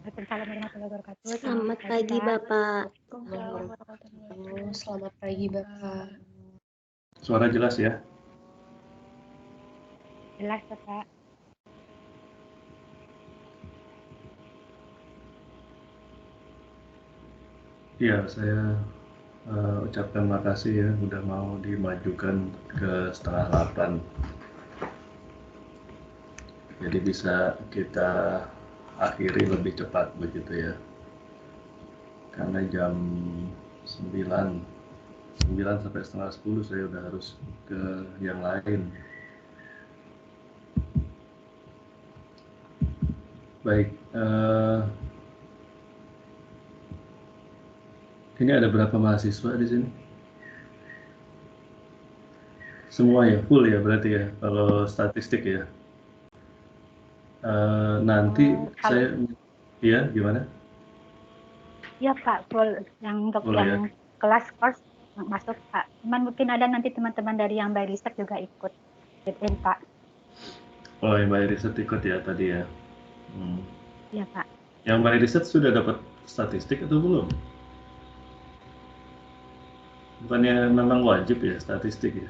Waalaikumsalam warahmatullahi wabarakatuh. Selamat pagi, Bapak. Selamat pagi, Bapak. Suara jelas ya? Jelas, Bapak. Iya, saya ucapkan makasih ya udah mau dimajukan ke 7:30. Jadi bisa kita akhiri lebih cepat begitu ya. Karena jam 9 sampai 9:30 saya udah harus ke yang lain. Baik, ini ada berapa mahasiswa di sini? Semua ya, full ya berarti ya, kalau statistik ya. Nanti saya, ya gimana? Iya Pak, full yang untuk Full, yang kelas course masuk Pak. Cuman mungkin ada nanti teman-teman dari yang by riset juga ikut Pak. Oh, yang by riset ikut ya tadi ya. Iya Pak. Yang by riset sudah dapat statistik atau belum? Bukannya memang wajib ya statistik ya?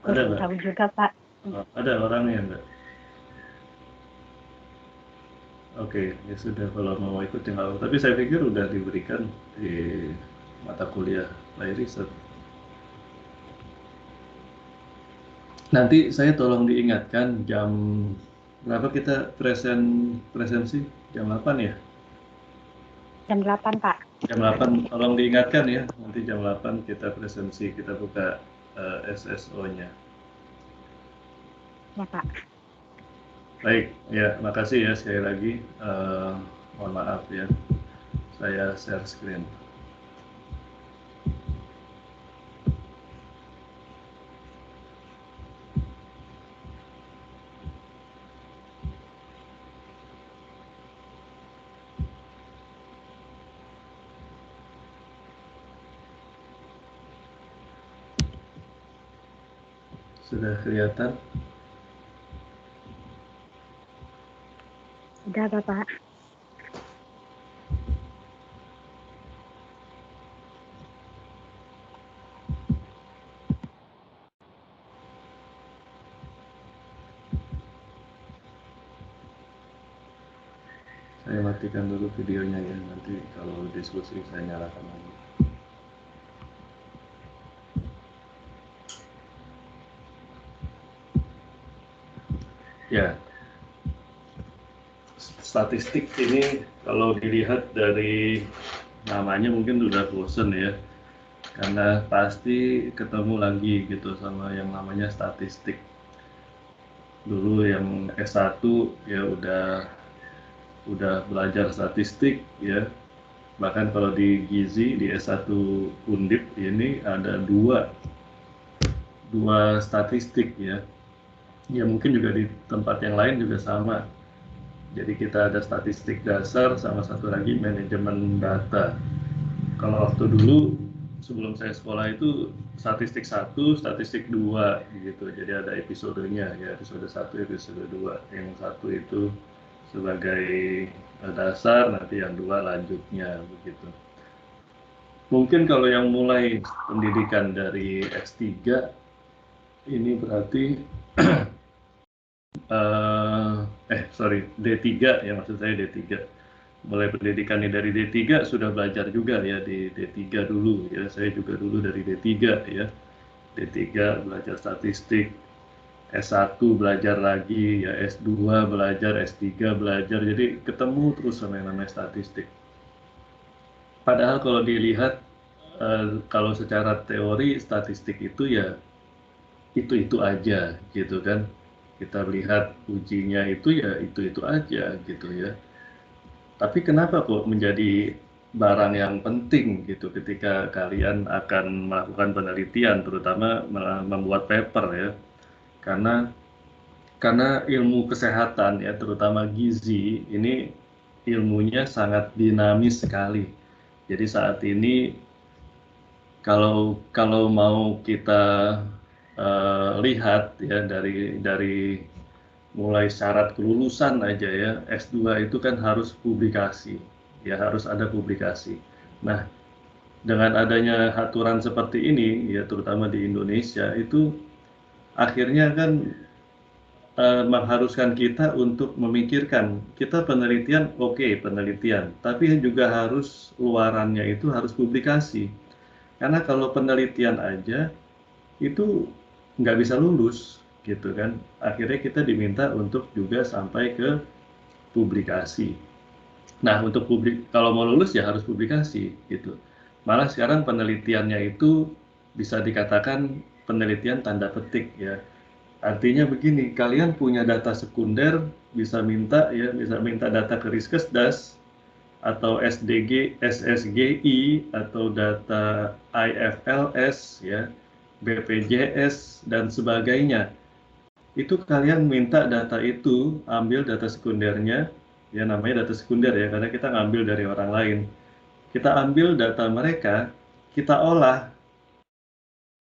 Ada nggak? Tahu juga Pak. Ada orangnya nggak? Oke, ya sudah kalau mau ikut tinggal. Tapi saya pikir udah diberikan di mata kuliah by riset. Nanti saya tolong diingatkan jam berapa kita presensi? Jam 8 ya? Jam 8 Pak. Jam 8 tolong diingatkan ya. Nanti jam 8 kita presensi, kita buka SSO-nya. Ya Pak. Baik, ya makasih ya sekali lagi. Mohon maaf ya, saya share screen. Sudah kelihatan? Sudah Bapak. Saya matikan dulu videonya ya, nanti kalau diskusi saya nyalakan lagi. Ya, statistik ini kalau dilihat dari namanya mungkin sudah bosen ya, karena pasti ketemu lagi gitu sama yang namanya statistik. Dulu yang S1 ya udah belajar statistik ya. Bahkan kalau di Gizi di S1 Undip ini ada dua statistik ya. Ya mungkin juga di tempat yang lain juga sama. Jadi kita ada statistik dasar sama satu lagi manajemen data. Kalau waktu dulu sebelum saya sekolah itu statistik 1, statistik 2 gitu. Jadi ada episodenya ya, episode 1, episode 2. Yang satu itu sebagai dasar, nanti yang 2 lanjutnya begitu. Mungkin kalau yang mulai pendidikan dari S3 ini berarti D3 ya, maksud saya D3. Mulai pendidikannya dari D3 sudah belajar juga ya di D3 dulu ya. Saya juga dulu dari D3 ya. D3 belajar statistik, S1 belajar lagi ya, S2 belajar, S3 belajar. Jadi ketemu terus sama yang namanya statistik. Padahal kalau dilihat kalau secara teori statistik itu ya itu aja gitu kan. Kita lihat ujinya itu ya itu aja gitu ya. Tapi kenapa kok menjadi barang yang penting gitu ketika kalian akan melakukan penelitian, terutama membuat paper ya. Karena ilmu kesehatan ya, terutama gizi ini ilmunya sangat dinamis sekali. Jadi saat ini kalau mau kita lihat ya dari mulai syarat kelulusan aja ya, S2 itu kan harus publikasi, ya harus ada publikasi. Nah, dengan adanya aturan seperti ini, ya terutama di Indonesia, itu akhirnya kan mengharuskan kita untuk memikirkan, kita penelitian, oke, penelitian, tapi juga harus luarannya itu harus publikasi. Karena kalau penelitian aja, itu nggak bisa lulus, gitu kan. Akhirnya kita diminta untuk juga sampai ke publikasi. Nah, untuk kalau mau lulus ya harus publikasi, gitu. Malah sekarang penelitiannya itu bisa dikatakan penelitian tanda petik ya. Artinya begini, kalian punya data sekunder, bisa minta ya, bisa minta data ke Riskesdas atau SDG, SSGI atau data IFLS ya, BPJS dan sebagainya. Itu kalian minta data itu, ambil data sekundernya, ya namanya data sekunder ya, karena kita ngambil dari orang lain. Kita ambil data mereka, kita olah,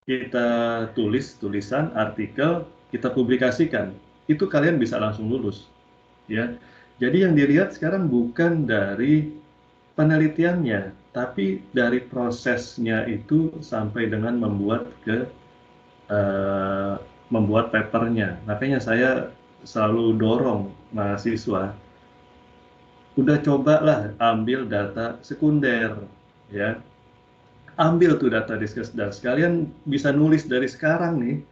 kita tulis tulisan, artikel, kita publikasikan. Itu kalian bisa langsung lulus, ya. Jadi yang dilihat sekarang bukan dari penelitiannya, tapi dari prosesnya itu sampai dengan membuat papernya. Makanya saya selalu dorong mahasiswa, udah cobalah ambil data sekunder, ya. Ambil tuh data Riskesdas. Kalian bisa nulis dari sekarang nih,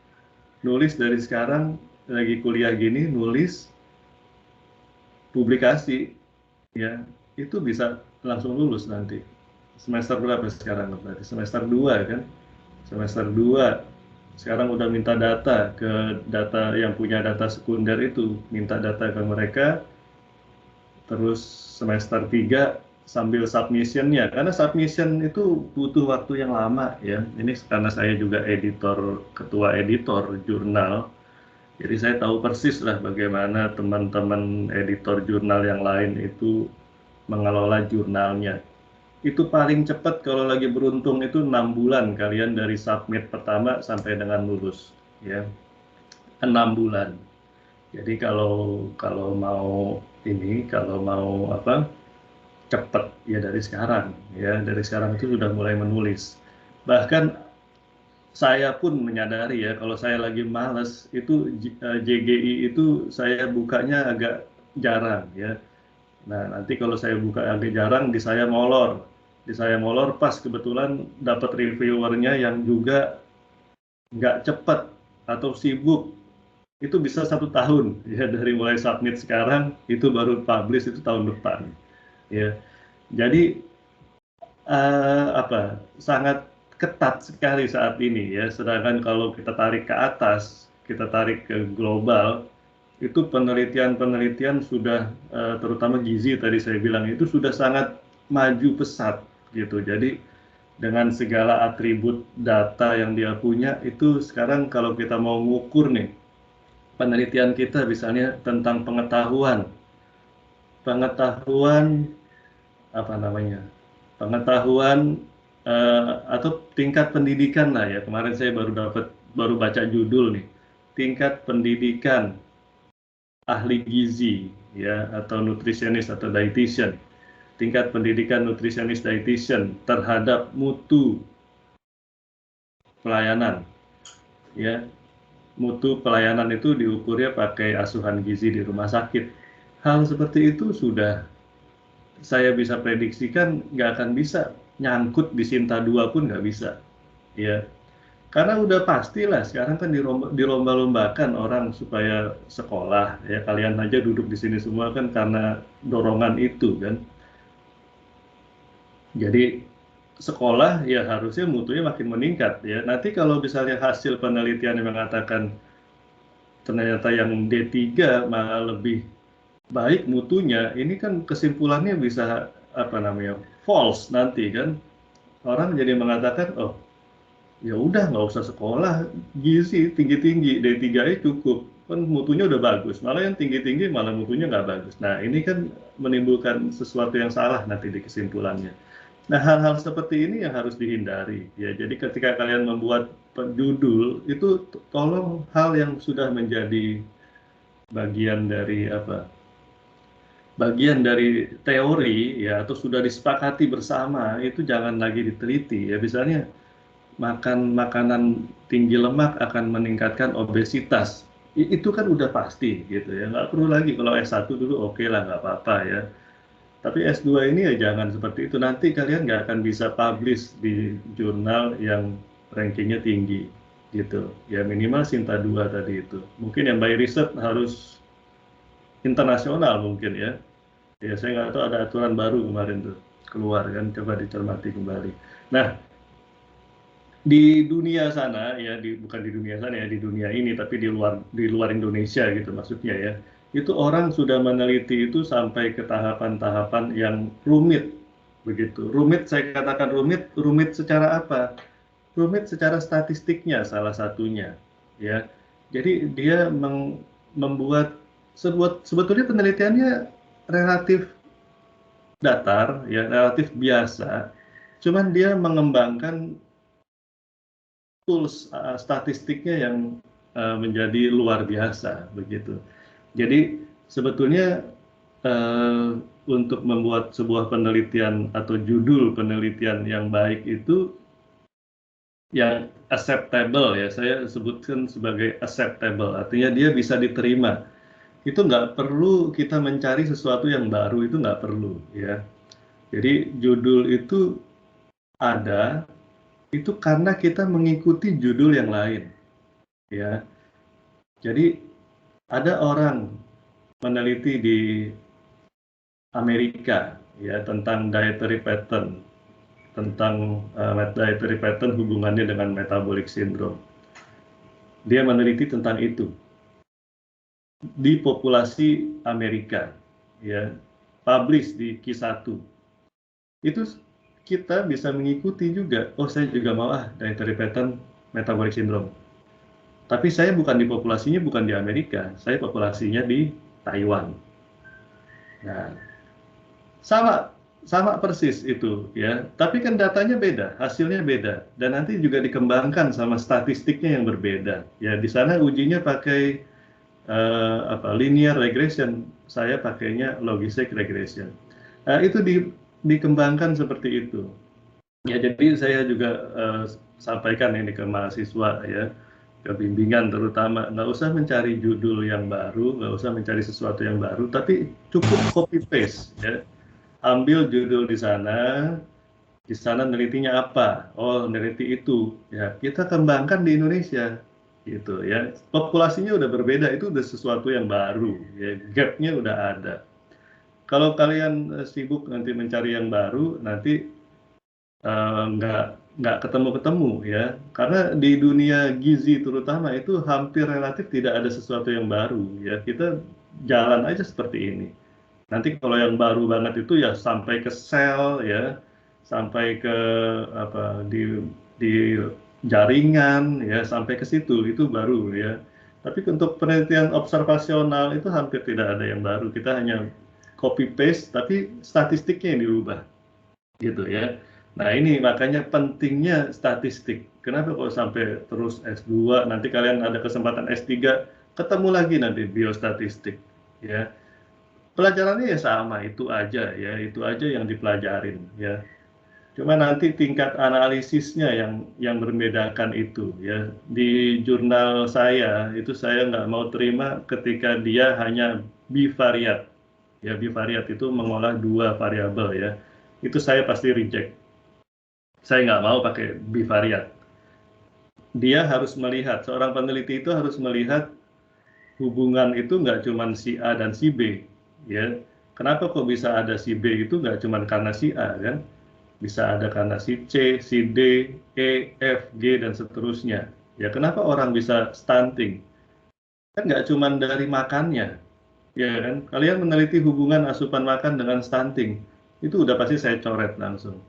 nulis dari sekarang lagi kuliah gini, nulis publikasi, ya itu bisa langsung lulus nanti. Semester berapa sekarang berarti? Semester 2 kan? Semester 2 sekarang udah minta data ke data yang punya data sekunder itu, minta data ke mereka, terus semester 3 sambil submissionnya, karena submission itu butuh waktu yang lama ya. Ini karena saya juga ketua editor jurnal, jadi saya tahu persis lah bagaimana teman-teman editor jurnal yang lain itu mengelola jurnalnya. Itu paling cepat kalau lagi beruntung itu 6 bulan kalian dari submit pertama sampai dengan lulus, ya 6 bulan. Jadi kalau mau cepat ya dari sekarang itu sudah mulai menulis. Bahkan saya pun menyadari ya, kalau saya lagi males itu JGI itu saya bukanya agak jarang ya. Nah, nanti kalau saya buka agak jarang, di saya molor pas kebetulan dapat reviewernya yang juga nggak cepat atau sibuk, itu bisa 1 tahun ya, dari mulai submit sekarang itu baru publish itu tahun depan ya. Jadi sangat ketat sekali saat ini ya. Sedangkan kalau kita tarik ke atas, kita tarik ke global, itu penelitian-penelitian sudah terutama gizi tadi saya bilang itu sudah sangat maju pesat gitu. Jadi dengan segala atribut data yang dia punya itu sekarang kalau kita mau ngukur nih penelitian kita misalnya tentang pengetahuan apa namanya? Pengetahuan atau tingkat pendidikan lah ya. Kemarin saya baru baca judul nih. Tingkat pendidikan ahli gizi ya atau nutritionist atau dietitian. Tingkat pendidikan nutritionist dietitian terhadap mutu pelayanan ya. Mutu pelayanan itu diukurnya pakai asuhan gizi di rumah sakit. Hal seperti itu sudah saya bisa prediksikan nggak akan bisa nyangkut di Sinta 2 pun nggak bisa ya, karena udah pastilah sekarang kan dilomba-lombakan orang supaya sekolah ya, kalian aja duduk di sini semua kan karena dorongan itu kan. Jadi sekolah ya harusnya mutunya makin meningkat ya. Nanti kalau misalnya hasil penelitian yang mengatakan ternyata yang D3 malah lebih baik mutunya, ini kan kesimpulannya bisa false nanti kan. Orang jadi mengatakan, oh ya udah nggak usah sekolah gizi tinggi-tinggi, D3 cukup, kan mutunya udah bagus, malah yang tinggi-tinggi malah mutunya nggak bagus. Nah ini kan menimbulkan sesuatu yang salah nanti di kesimpulannya. Nah hal-hal seperti ini yang harus dihindari ya. Jadi ketika kalian membuat judul itu tolong hal yang sudah menjadi bagian dari apa? Bagian dari teori ya atau sudah disepakati bersama itu jangan lagi diteliti ya. Misalnya makan makanan tinggi lemak akan meningkatkan obesitas. Itu kan udah pasti gitu ya. Nggak perlu lagi kalau S1 dulu oke lah nggak apa-apa ya. Tapi S2 ini ya jangan seperti itu. Nanti kalian nggak akan bisa publish di jurnal yang rankingnya tinggi gitu. Ya minimal Sinta 2 tadi itu. Mungkin yang by research harus internasional mungkin ya. Ya saya nggak tahu ada aturan baru kemarin tuh keluar kan, coba dicermati kembali. Nah di dunia sana ya, bukan di dunia sana ya, di dunia ini tapi di luar Indonesia gitu maksudnya ya, itu orang sudah meneliti itu sampai ke tahapan-tahapan yang rumit begitu. Rumit saya katakan rumit secara apa? Rumit secara statistiknya salah satunya ya. Jadi dia membuat sebetulnya penelitiannya relatif datar ya, relatif biasa. Cuman dia mengembangkan tools statistiknya yang menjadi luar biasa begitu. Jadi sebetulnya untuk membuat sebuah penelitian atau judul penelitian yang baik itu yang acceptable ya, saya sebutkan sebagai acceptable, artinya dia bisa diterima. Itu nggak perlu kita mencari sesuatu yang baru, itu nggak perlu ya. Jadi judul itu ada itu karena kita mengikuti judul yang lain ya. Jadi ada orang meneliti di Amerika ya tentang dietary pattern, tentang dietary pattern hubungannya dengan metabolic syndrome. Dia meneliti tentang itu di populasi Amerika ya, publish di Q1. Itu kita bisa mengikuti juga. Oh, saya juga mau dietary pattern metabolic syndrome. Tapi saya bukan di populasinya, bukan di Amerika, saya populasinya di Taiwan. Nah, sama persis itu ya. Tapi kan datanya beda, hasilnya beda, dan nanti juga dikembangkan sama statistiknya yang berbeda. Ya, di sana ujinya pakai linear regression, saya pakainya logistic regression. Nah, itu dikembangkan seperti itu. Ya, jadi saya juga sampaikan ini ke mahasiswa ya, ke bimbingan terutama, nggak usah mencari judul yang baru, nggak usah mencari sesuatu yang baru, tapi cukup copy paste ya. Ambil judul di sana nelitinya apa? Oh, neliti itu. Ya, kita kembangkan di Indonesia gitu ya. Populasinya udah berbeda, itu udah sesuatu yang baru ya, gapnya udah ada. Kalau kalian sibuk nanti mencari yang baru, nanti nggak ketemu ya, karena di dunia gizi terutama itu hampir relatif tidak ada sesuatu yang baru ya, kita jalan aja seperti ini. Nanti kalau yang baru banget itu ya sampai ke sel ya, sampai ke apa di jaringan ya, sampai ke situ itu baru ya. Tapi untuk penelitian observasional itu hampir tidak ada yang baru, kita hanya copy paste tapi statistiknya yang dirubah gitu ya. Nah ini makanya pentingnya statistik. Kenapa kok sampai terus S2, nanti kalian ada kesempatan S3, ketemu lagi nanti biostatistik ya. Pelajarannya ya sama, itu aja ya, itu aja yang dipelajarin ya. Cuma nanti tingkat analisisnya yang membedakan itu ya. Di jurnal saya itu saya nggak mau terima ketika dia hanya bivariat. Ya bivariat itu mengolah dua variabel ya. Itu saya pasti reject. Saya nggak mau pakai bivariat. Dia harus melihat, seorang peneliti itu harus melihat hubungan itu nggak cuma si A dan si B ya. Kenapa kok bisa ada si B itu nggak cuma karena si A kan, bisa ada karena si C, si D, E, F, G dan seterusnya ya. Kenapa orang bisa stunting, kan nggak cuma dari makannya ya kan. Kalian meneliti hubungan asupan makan dengan stunting, itu udah pasti saya coret langsung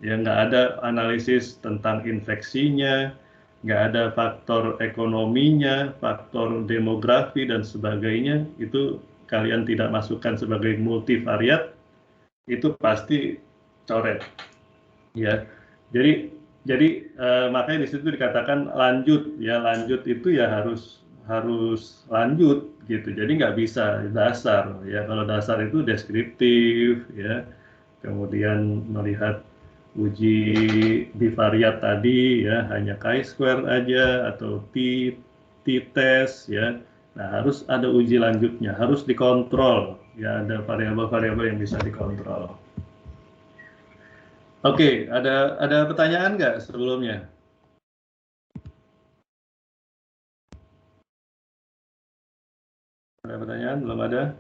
ya. Nggak ada analisis tentang infeksinya, nggak ada faktor ekonominya, faktor demografi dan sebagainya, itu kalian tidak masukkan sebagai multivariat, itu pasti coret ya. Jadi makanya di situ dikatakan lanjut ya, lanjut itu ya harus lanjut gitu. Jadi nggak bisa dasar ya. Kalau dasar itu deskriptif ya. Kemudian melihat uji bivariat tadi ya, hanya chi-square aja atau t-test ya. Nah, harus ada uji lanjutnya, harus dikontrol ya, ada variabel-variabel yang bisa dikontrol. Oke, ada pertanyaan nggak sebelumnya? Ada pertanyaan? Belum ada?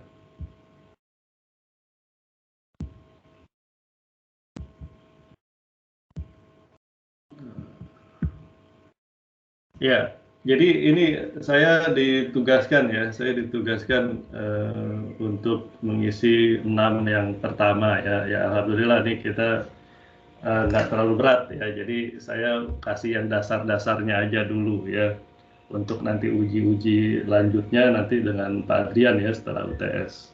Ya, jadi ini saya ditugaskan ya, untuk mengisi 6 yang pertama ya. Ya alhamdulillah nih kita nggak terlalu berat ya. Jadi saya kasih yang dasar-dasarnya aja dulu ya. Untuk nanti uji-uji lanjutnya nanti dengan Pak Adrian ya setelah UTS.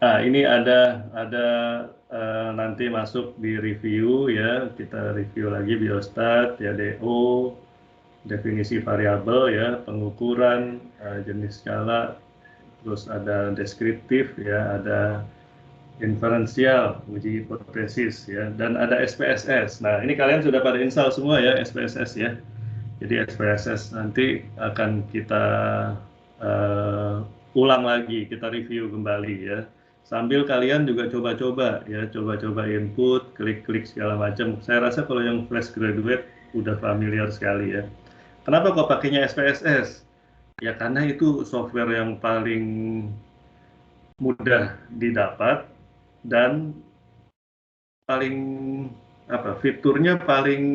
Nah, ini ada nanti masuk di review ya, kita review lagi biostat, ya DO, definisi variabel ya, pengukuran, jenis skala, terus ada deskriptif ya, ada inferensial, uji hipotesis ya, dan ada SPSS. Nah, ini kalian sudah pada install semua ya SPSS ya. Jadi SPSS nanti akan kita ulang lagi, kita review kembali ya. Sambil kalian juga coba-coba ya, coba-coba input, klik-klik segala macam. Saya rasa kalau yang fresh graduate udah familiar sekali ya. Kenapa kok pakainya SPSS? Ya karena itu software yang paling mudah didapat dan paling fiturnya paling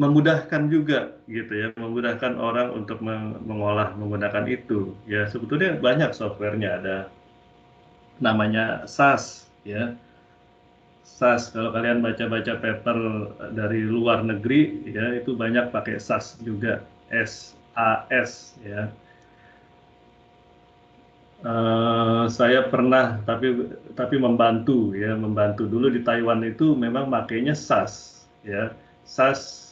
memudahkan juga gitu ya, memudahkan orang untuk mengolah menggunakan itu. Ya sebetulnya banyak softwarenya, ada namanya SAS ya. SAS kalau kalian baca-baca paper dari luar negeri ya itu banyak pakai SAS juga, SAS ya. Saya pernah tapi membantu dulu di Taiwan itu memang makainya SAS ya, SAS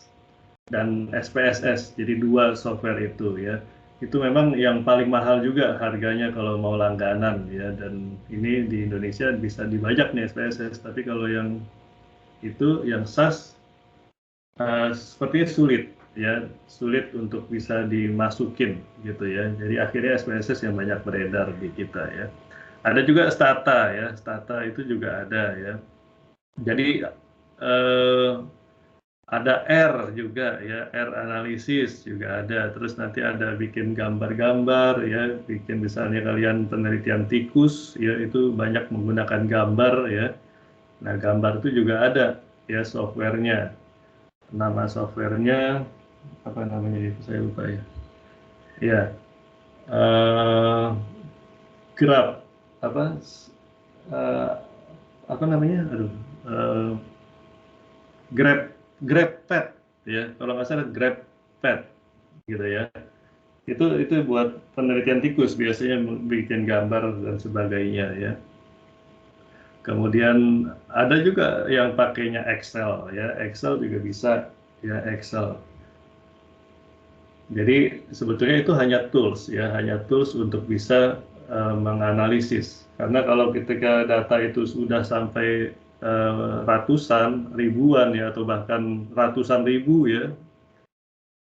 dan SPSS, jadi dua software itu ya. Itu memang yang paling mahal juga harganya kalau mau langganan ya, dan ini di Indonesia bisa dibajak nih SPSS, tapi kalau yang itu yang SAS sepertinya sulit untuk bisa dimasukin gitu ya. Jadi akhirnya SPSS yang banyak beredar di kita ya. Ada juga Stata ya, Stata itu juga ada ya. Jadi ada R juga ya, R analisis juga ada. Terus nanti ada bikin gambar-gambar ya, bikin misalnya kalian penelitian tikus ya, itu banyak menggunakan gambar ya. Nah, gambar itu juga ada ya softwarenya. Nama softwarenya apa namanya itu saya lupa ya. Ya, Grab apa namanya? Aduh, GrabPad ya, kalau nggak salah GrabPad gitu ya. Itu buat penelitian tikus biasanya bikin gambar dan sebagainya ya. Kemudian ada juga yang pakainya Excel ya, Excel juga bisa ya, Excel. Jadi sebetulnya itu hanya tools ya, hanya tools untuk bisa menganalisis. Karena kalau ketika data itu sudah sampai ratusan, ribuan ya, atau bahkan ratusan ribu ya,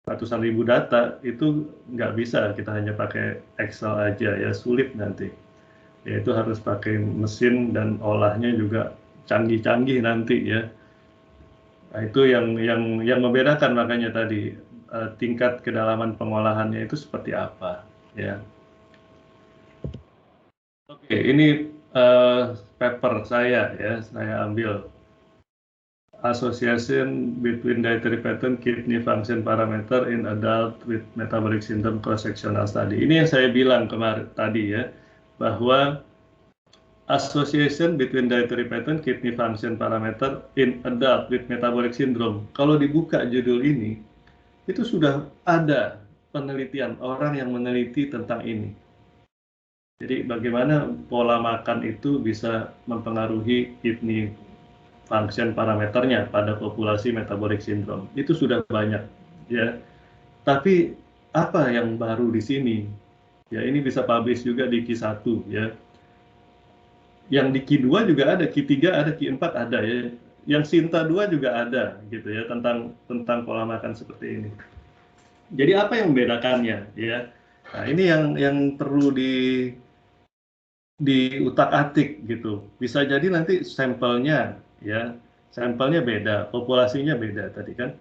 ratusan ribu data, itu nggak bisa kita hanya pakai Excel aja ya, sulit nanti. Ya itu harus pakai mesin dan olahnya juga canggih-canggih nanti ya. Nah, itu yang membedakan makanya tadi tingkat kedalaman pengolahannya itu seperti apa ya. Oke, ini paper saya ya, saya ambil Association between dietary pattern kidney function parameter in adult with metabolic syndrome cross-sectional study. Ini yang saya bilang kemarin tadi ya, bahwa association between dietary pattern kidney function parameter in adult with metabolic syndrome. Kalau dibuka judul ini, itu sudah ada penelitian orang yang meneliti tentang ini. Jadi bagaimana pola makan itu bisa mempengaruhi kidney function parameternya pada populasi metabolic syndrome. Itu sudah banyak ya. Tapi apa yang baru di sini? Ya, ini bisa publish juga di Q1 ya. Yang di Q2 juga ada, Q3 ada, Q4 ada ya. Yang Sinta 2 juga ada gitu ya, tentang pola makan seperti ini. Jadi apa yang membedakannya ya? Nah, ini yang perlu diutak-atik gitu. Bisa jadi nanti sampelnya ya, sampelnya beda, populasinya beda tadi kan.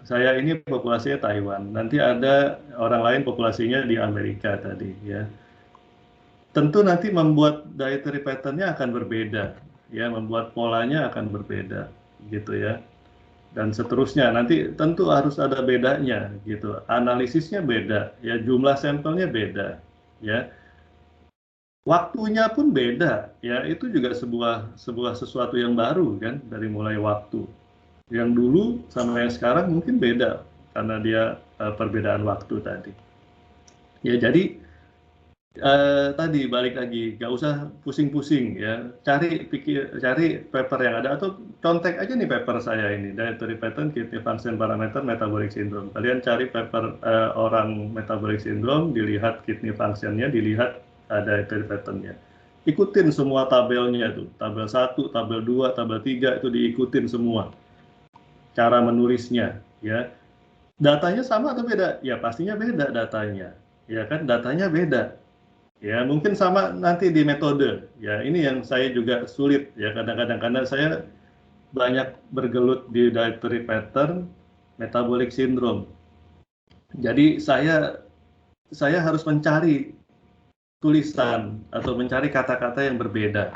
Saya ini populasinya Taiwan, nanti ada orang lain populasinya di Amerika tadi ya. Tentu nanti membuat dietary pattern-nya akan berbeda, ya, membuat polanya akan berbeda, gitu ya. Dan seterusnya, nanti tentu harus ada bedanya, gitu. Analisisnya beda, ya, jumlah sampelnya beda, ya. Waktunya pun beda, ya, itu juga sebuah sesuatu yang baru, kan, dari mulai waktu. Yang dulu sama yang sekarang mungkin beda, karena dia perbedaan waktu tadi. Ya, jadi tadi balik lagi, nggak usah pusing-pusing ya, cari paper yang ada atau contek aja nih paper saya ini, dietary pattern, kidney function parameter, metabolic syndrome. Kalian cari paper orang metabolic syndrome, dilihat kidney functionnya, dilihat dietary patternnya. Ikutin semua tabelnya tuh, tabel 1, tabel 2, tabel 3 itu diikutin semua. Cara menulisnya ya. Datanya sama atau beda? Ya pastinya beda datanya. Ya kan, datanya beda. Ya, mungkin sama nanti di metode. Ya, ini yang saya juga sulit ya kadang-kadang karena saya banyak bergelut di dietary pattern, metabolic syndrome. Jadi saya harus mencari tulisan atau mencari kata-kata yang berbeda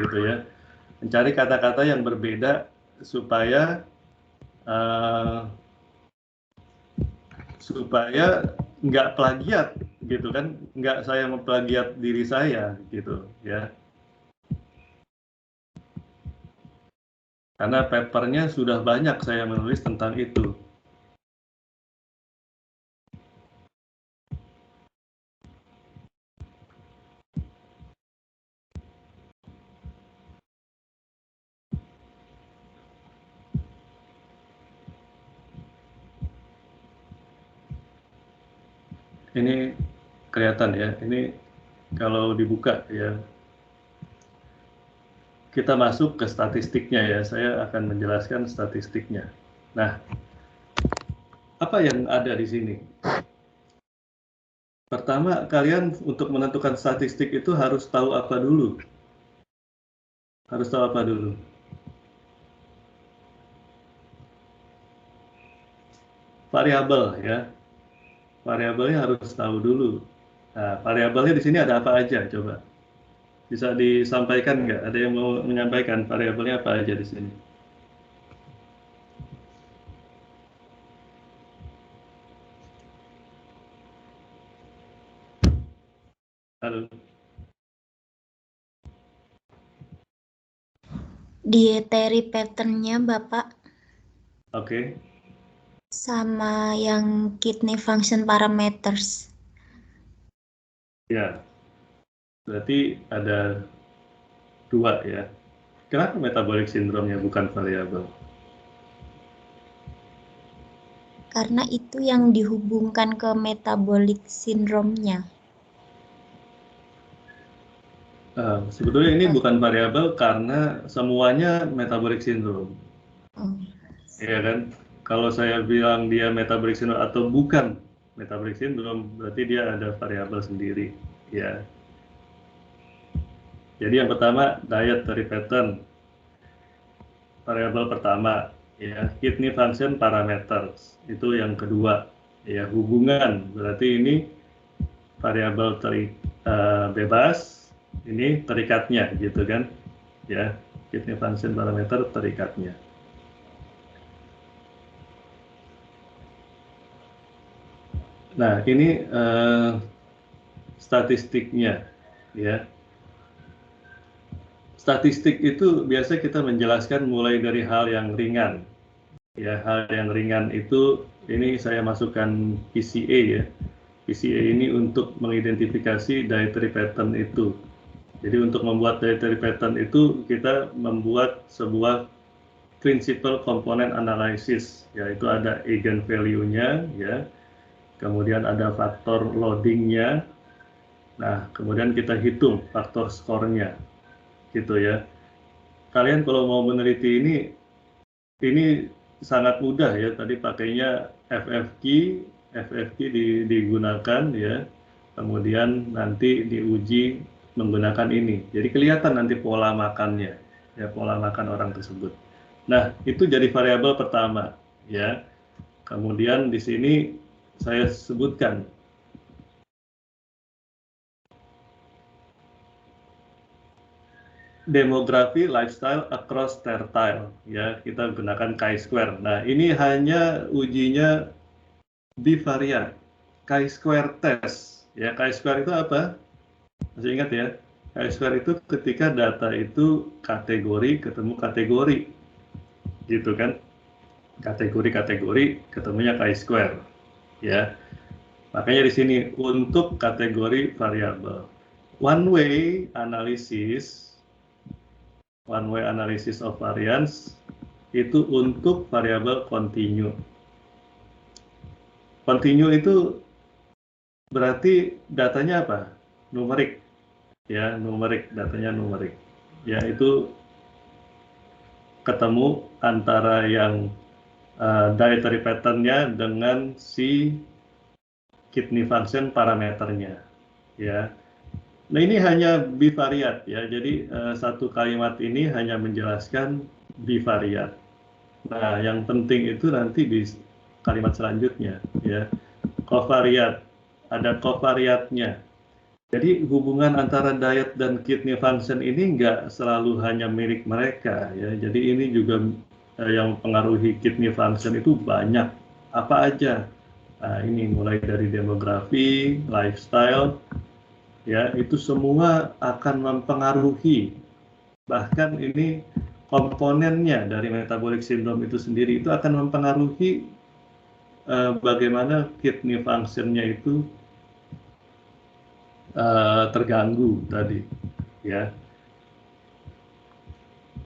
gitu ya. Mencari kata-kata yang berbeda supaya nggak plagiat gitu kan, nggak saya memplagiat diri saya gitu ya. Karena papernya sudah banyak saya menulis tentang itu. Ini kelihatan ya, ini kalau dibuka ya, kita masuk ke statistiknya ya, saya akan menjelaskan statistiknya. Nah, apa yang ada di sini? Pertama, kalian untuk menentukan statistik itu harus tahu apa dulu? Harus tahu apa dulu? Variabel ya, variabelnya harus tahu dulu. Nah, variabelnya di sini ada apa aja? Coba bisa disampaikan nggak? Ada yang mau menyampaikan variabelnya apa aja di sini? Halo. Dietary pattern-nya Bapak, Oke. sama yang kidney function parameters. Ya, berarti ada dua ya. Kenapa metabolic syndrome-nya bukan variabel? Karena itu yang dihubungkan ke metabolic syndrome-nya. Sebetulnya ini bukan variabel karena semuanya metabolic syndrome. Ya kan? Kalau saya bilang dia metabolic syndrome atau bukan metabolic syndrome, berarti dia ada variabel sendiri. Ya. Jadi yang pertama dietary pattern, variabel pertama. Ya, kidney function parameters itu yang kedua. Ya, hubungan berarti ini variabel bebas, ini terikatnya gitu kan. Ya, kidney function parameter terikatnya. Nah, ini statistiknya ya. Statistik itu biasa kita menjelaskan mulai dari hal yang ringan. Ya, hal yang ringan itu ini saya masukkan PCA ya. PCA ini untuk mengidentifikasi dietary pattern itu. Jadi untuk membuat dietary pattern itu kita membuat sebuah principal component analysis, yaitu ada eigenvalue-nya, ya, kemudian ada faktor loading-nya, nah kemudian kita hitung faktor skornya, gitu ya. Kalian kalau mau meneliti ini sangat mudah ya, tadi pakainya FFQ digunakan ya, kemudian nanti diuji menggunakan ini, jadi kelihatan nanti pola makannya, ya, pola makan orang tersebut. Nah, itu jadi variabel pertama, ya. Kemudian di sini saya sebutkan demografi lifestyle across tertile, ya, kita gunakan chi-square. Nah, ini hanya ujinya bivariat, chi-square test, ya. Chi-square itu apa? Masih ingat ya? Chi-square itu ketika data itu kategori ketemu kategori, gitu kan? Kategori-kategori ketemunya chi-square, ya. Makanya di sini untuk kategori variabel. One way analysis of variance itu untuk variabel continue. Continue itu berarti datanya apa? Numerik, ya, numerik, datanya numerik. Ya, itu ketemu antara yang dietary pattern-nya dengan si kidney function parameternya, ya. Nah, ini hanya bivariat, ya. Jadi satu kalimat ini hanya menjelaskan bivariat. Nah, yang penting itu nanti di kalimat selanjutnya, ya. Covariat, ada covariatnya. Jadi hubungan antara diet dan kidney function ini nggak selalu hanya milik mereka, ya. Jadi ini juga yang mempengaruhi kidney function itu banyak. Apa aja? Nah, ini mulai dari demografi, lifestyle, ya, itu semua akan mempengaruhi. Bahkan ini komponennya dari metabolic syndrome itu sendiri itu akan mempengaruhi bagaimana kidney function-nya itu terganggu tadi, ya.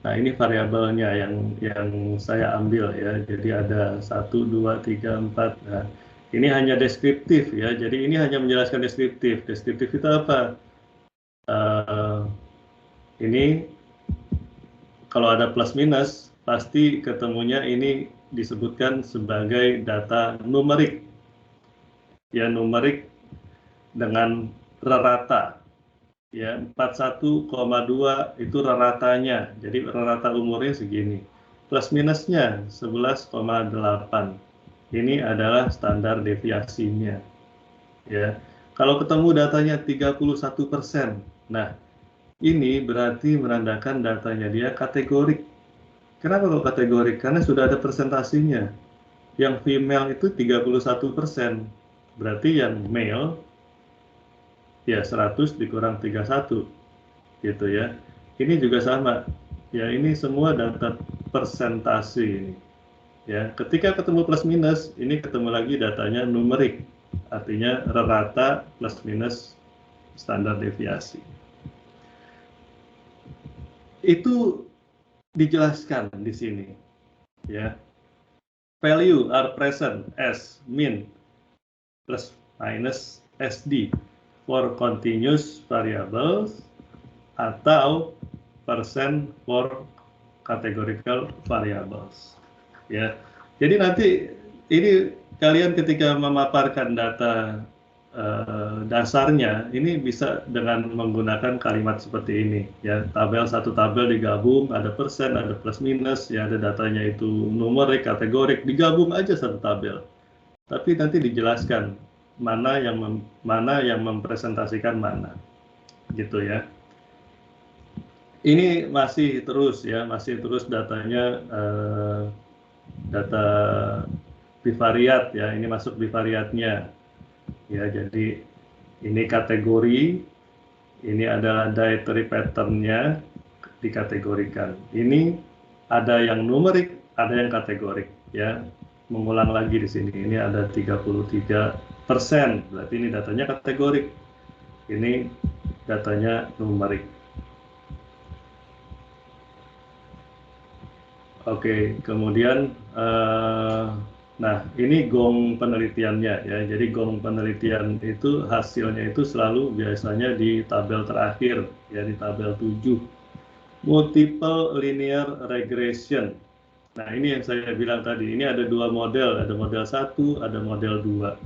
Nah, ini variabelnya yang saya ambil, ya. Jadi ada 1, 2, 3, 4. Nah, ini hanya deskriptif, ya. Jadi ini hanya menjelaskan deskriptif. Deskriptif itu apa? Ini kalau ada plus minus pasti ketemunya ini disebutkan sebagai data numerik, ya, numerik dengan rata, ya. 41,2 itu raratanya, jadi rata umurnya segini. Plus minusnya 11,8, ini adalah standar deviasinya, ya. Kalau ketemu datanya 31%, nah ini berarti menandakan datanya dia kategorik. Kenapa kok kategorik? Karena sudah ada presentasinya. Yang female itu 31%, berarti yang male ya 100 dikurang 31, gitu ya. Ini juga sama, ya, ini semua data persentase ini, ya. Ketika ketemu plus minus, ini ketemu lagi datanya numerik, artinya rata plus minus standar deviasi. Itu dijelaskan di sini, ya. Value are present as mean plus minus SD for continuous variables atau percent for categorical variables, ya. Jadi nanti ini kalian ketika memaparkan data dasarnya ini bisa dengan menggunakan kalimat seperti ini, ya. Satu tabel digabung, ada persen, ada plus minus, ya, ada datanya itu numerik, kategorik, digabung aja satu tabel. Tapi nanti dijelaskan mana yang mempresentasikan mana, gitu ya. Ini masih terus, ya, masih terus datanya data bivariat, ya. Ini masuk bivariatnya. Ya, jadi ini kategori, ini adalah dietary pattern-nya dikategorikan. Ini ada yang numerik, ada yang kategorik, ya. Mengulang lagi di sini, ini ada 33%, berarti ini datanya kategorik. Ini datanya numerik. Oke, kemudian nah ini gong penelitiannya ya. Jadi gong penelitian itu hasilnya itu selalu biasanya di tabel terakhir ya, di tabel 7. Multiple linear regression. Nah, ini yang saya bilang tadi. Ini ada dua model, ada model 1, ada model 2.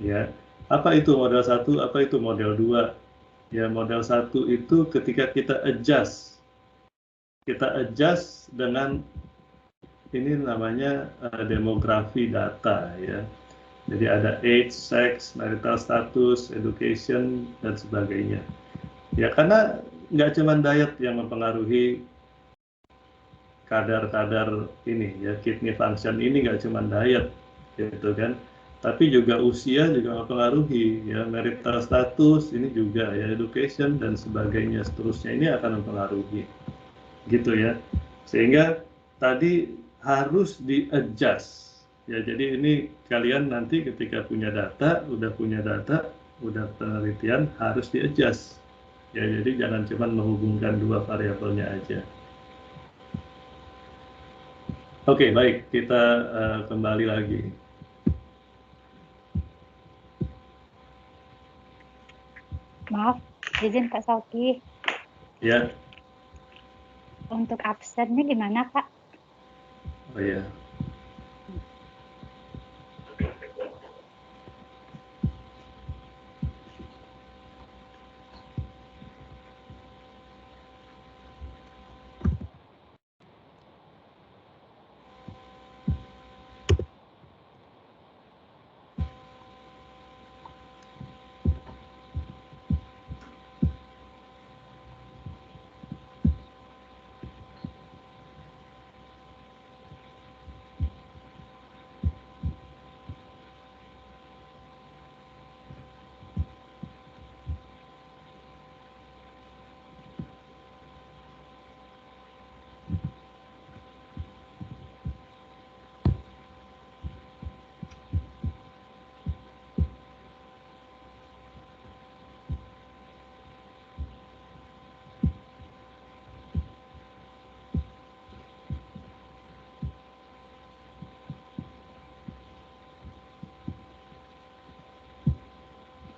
Ya. Apa itu model 1, apa itu model 2? Ya, model 1 itu ketika kita adjust dengan ini namanya demografi data ya. Jadi ada age, sex, marital status, education dan sebagainya. Ya karena nggak cuma diet yang mempengaruhi kadar-kadar ini ya, kidney function ini nggak cuma diet gitu kan, tapi juga usia juga mempengaruhi ya, marital status ini juga ya, education dan sebagainya seterusnya ini akan mempengaruhi gitu ya, sehingga tadi harus di-adjust ya. Jadi ini kalian nanti ketika udah punya data, udah penelitian harus di-adjust ya. Jadi jangan cuma menghubungkan dua variabelnya aja. Oke, baik, kita kembali lagi. Maaf, izin Kak Sauki. Ya. Untuk absennya gimana, Kak? Oh ya.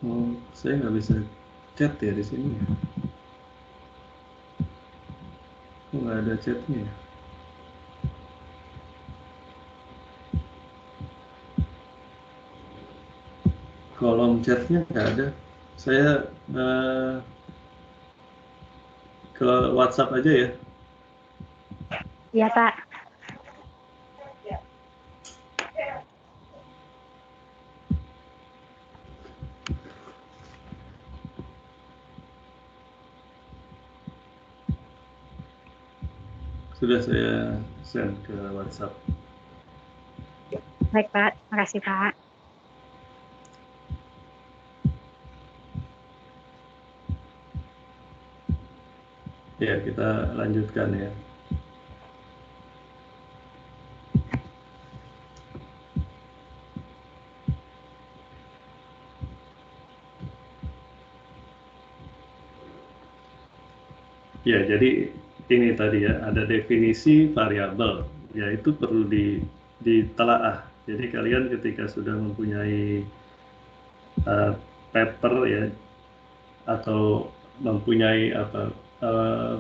Oh, saya nggak bisa chat ya di sini. Kok nggak ada chatnya ya? Kolom chatnya nggak ada. Saya ke WhatsApp aja ya. Iya, Pak. Sudah saya send ke WhatsApp. Baik, Pak. Makasih, Pak. Ya, kita lanjutkan ya. Ya, jadi ini tadi ya, ada definisi variabel, ya itu perlu ditelaah. Jadi kalian ketika sudah mempunyai paper ya, atau mempunyai apa,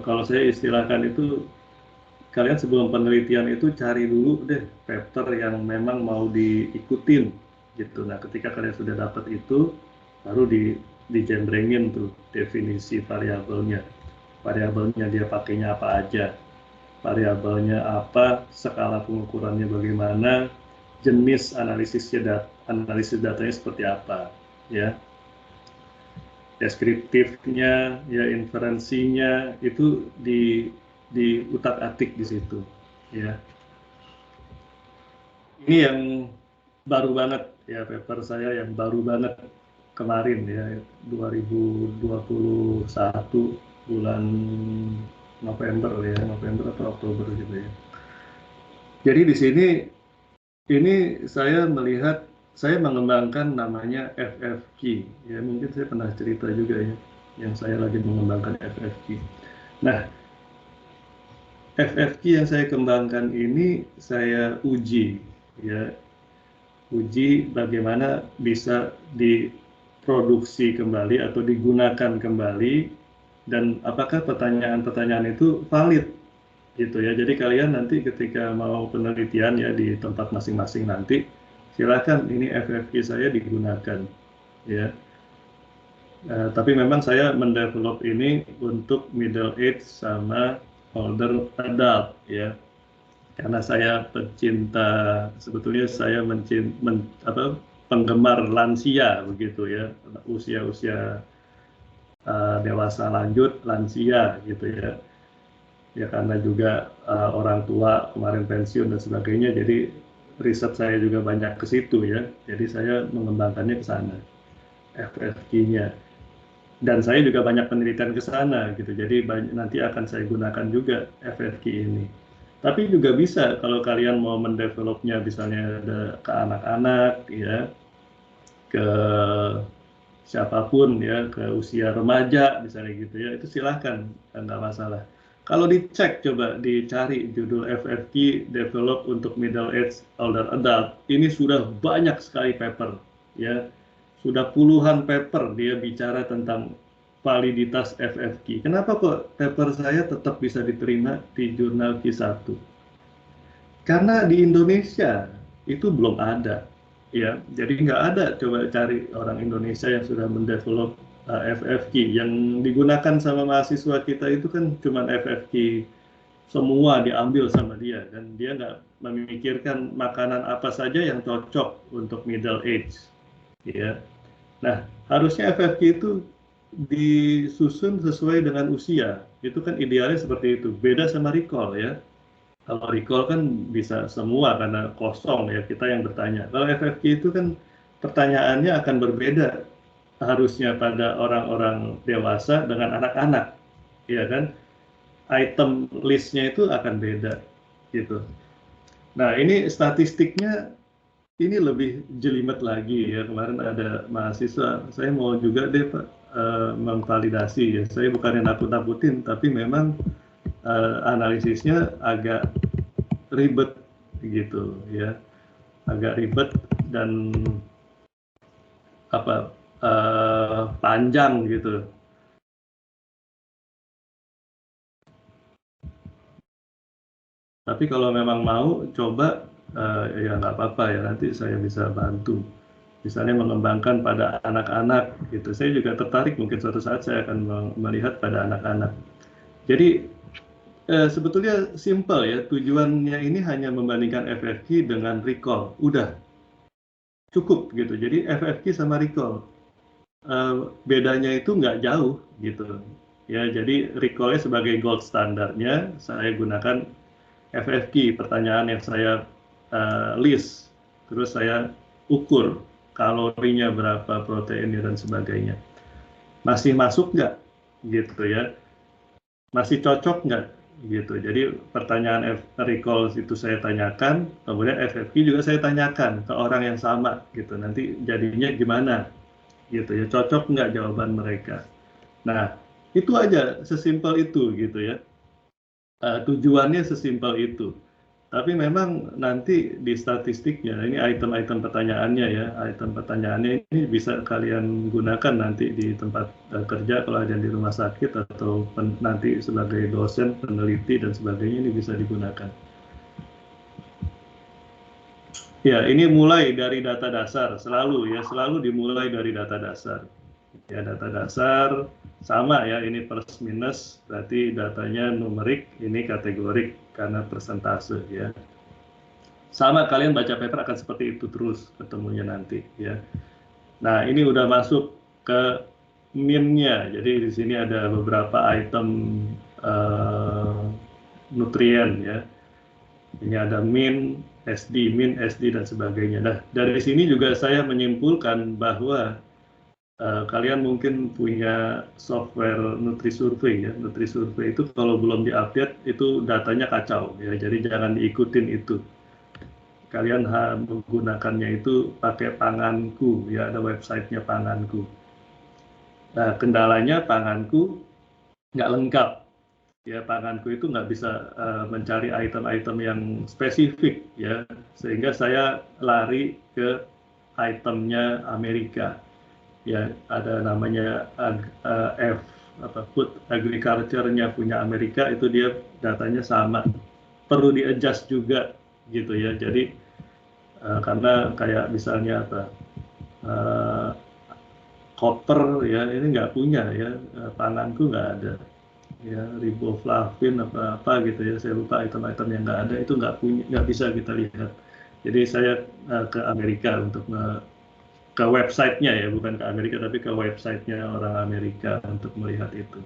kalau saya istilahkan itu, kalian sebelum penelitian itu cari dulu deh paper yang memang mau diikutin gitu. Nah, ketika kalian sudah dapat itu, baru dijembrengin tuh definisi variabelnya. Variabelnya dia pakainya apa aja, variabelnya apa, skala pengukurannya bagaimana, jenis analisis datanya seperti apa, ya, deskriptifnya, ya, inferensinya itu diutak-atik di situ, ya. Ini yang baru banget ya, paper saya yang baru banget kemarin ya, 2021 bulan November ya, November atau Oktober gitu ya. Jadi di sini ini saya melihat, saya mengembangkan namanya FFQ ya, mungkin saya pernah cerita juga ya, yang saya lagi mengembangkan FFQ. Nah, FFQ yang saya kembangkan ini saya uji, ya, uji bagaimana bisa diproduksi kembali atau digunakan kembali, dan apakah pertanyaan-pertanyaan itu valid, gitu ya. Jadi kalian nanti ketika mau penelitian ya di tempat masing-masing nanti, silakan ini FFQ saya digunakan, ya. Tapi memang saya mendevelop ini untuk middle age sama older adult, ya. Karena saya pecinta, sebetulnya saya penggemar lansia begitu ya, usia-usia dewasa lanjut, lansia gitu ya. Ya karena juga orang tua kemarin pensiun dan sebagainya, jadi riset saya juga banyak ke situ ya. Jadi saya mengembangkannya ke sana, FFQ-nya. Dan saya juga banyak penelitian ke sana gitu, jadi nanti akan saya gunakan juga FFQ ini. Tapi juga bisa kalau kalian mau mendevelopnya misalnya ke anak-anak ya, ke siapapun ya, ke usia remaja misalnya gitu ya, itu silahkan, nggak masalah. Kalau dicek, coba dicari judul FFQ develop untuk middle age older adult, ini sudah banyak sekali paper ya, sudah puluhan paper dia bicara tentang validitas FFQ. Kenapa kok paper saya tetap bisa diterima di jurnal Q1? Karena di Indonesia itu belum ada, ya. Jadi nggak ada, coba cari orang Indonesia yang sudah mendevelop FFQ. Yang digunakan sama mahasiswa kita itu kan cuma FFQ, semua diambil sama dia, dan dia nggak memikirkan makanan apa saja yang cocok untuk middle age, ya. Nah, harusnya FFQ itu disusun sesuai dengan usia. Itu kan idealnya seperti itu. Beda sama recall ya. Kalau recall kan bisa semua karena kosong ya, kita yang bertanya. Kalau FFQ itu kan pertanyaannya akan berbeda harusnya pada orang-orang dewasa dengan anak-anak, ya kan? Item listnya itu akan beda gitu. Nah, ini statistiknya ini lebih jelimet lagi ya. Kemarin ada mahasiswa, saya mau juga deh Pak memvalidasi ya. Saya bukannya nakut-nakutin, tapi memang analisisnya agak ribet gitu ya, agak ribet dan panjang gitu. Tapi kalau memang mau coba ya nggak apa-apa ya, nanti saya bisa bantu. Misalnya mengembangkan pada anak-anak gitu. Saya juga tertarik, mungkin suatu saat saya akan melihat pada anak-anak. Jadi sebetulnya simple ya, tujuannya ini hanya membandingkan FFQ dengan recall, udah cukup gitu. Jadi FFQ sama recall bedanya itu nggak jauh gitu ya. Jadi recall-nya sebagai gold standarnya saya gunakan FFQ, pertanyaan yang saya list, terus saya ukur kalorinya berapa, proteinnya dan sebagainya. Masih masuk nggak gitu ya, masih cocok nggak gitu. Jadi pertanyaan recall itu saya tanyakan, kemudian FFQ juga saya tanyakan ke orang yang sama gitu, nanti jadinya gimana gitu ya, cocok nggak jawaban mereka. Nah, itu aja, sesimpel itu gitu ya. Tujuannya sesimpel itu. Tapi memang nanti di statistiknya, ini item-item pertanyaannya ya, item pertanyaannya ini bisa kalian gunakan nanti di tempat kerja kalau ada di rumah sakit, atau nanti sebagai dosen, peneliti dan sebagainya, ini bisa digunakan. Ya, ini mulai dari data dasar, selalu ya, selalu dimulai dari data dasar. Ya, data dasar sama ya, ini plus minus, berarti datanya numerik, ini kategorik karena persentase ya. Sama, kalian baca paper akan seperti itu terus ketemunya nanti ya. Nah, ini udah masuk ke min-nya. Jadi di sini ada beberapa item nutrien ya. Ini ada min, SD, dan sebagainya. Nah, dari sini juga saya menyimpulkan bahwa kalian mungkin punya software NutriSurvey ya. NutriSurvey itu kalau belum diupdate itu datanya kacau ya. Jadi jangan diikutin itu. Kalian menggunakannya itu pakai Panganku ya, ada websitenya Panganku. Nah, kendalanya Panganku nggak lengkap Ya, tanganku itu nggak bisa mencari item-item yang spesifik, ya, sehingga saya lari ke itemnya Amerika. Ya, ada namanya Food Agriculture-nya punya Amerika, itu dia datanya sama, perlu di-adjust juga gitu ya. Jadi karena kayak misalnya apa, uh, copper ya, ini nggak punya ya, panganku nggak ada ya, riboflavin apa gitu ya, saya lupa item-item yang nggak ada, itu nggak punya, nggak bisa kita lihat. Jadi saya ke Amerika untuk ke websitenya ya, bukan ke Amerika tapi ke websitenya orang Amerika untuk melihat itu.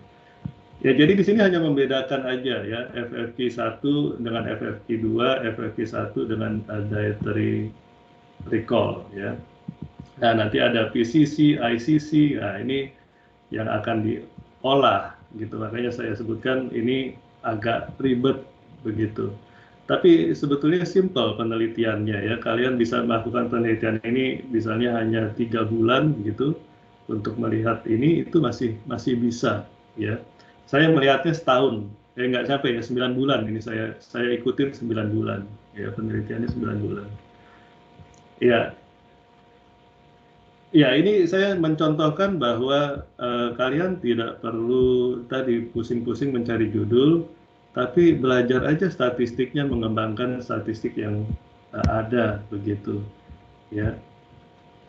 Ya, jadi di sini hanya membedakan aja ya, FFQ 1 dengan FFQ 2, FFQ 1 dengan dietary recall ya. Nah, nanti ada PCC, ICC, nah ini yang akan diolah gitu, makanya saya sebutkan ini agak ribet begitu. Tapi sebetulnya simple penelitiannya ya, kalian bisa melakukan penelitian ini misalnya hanya 3 bulan gitu untuk melihat ini, itu masih bisa ya. Saya melihatnya setahun, nggak sampai ya, 9 bulan ini saya ikutin 9 bulan ya, penelitiannya 9 bulan. Ya, ya, ini saya mencontohkan bahwa kalian tidak perlu tadi pusing-pusing mencari judul, tapi belajar aja statistiknya, mengembangkan statistik yang ada begitu, ya.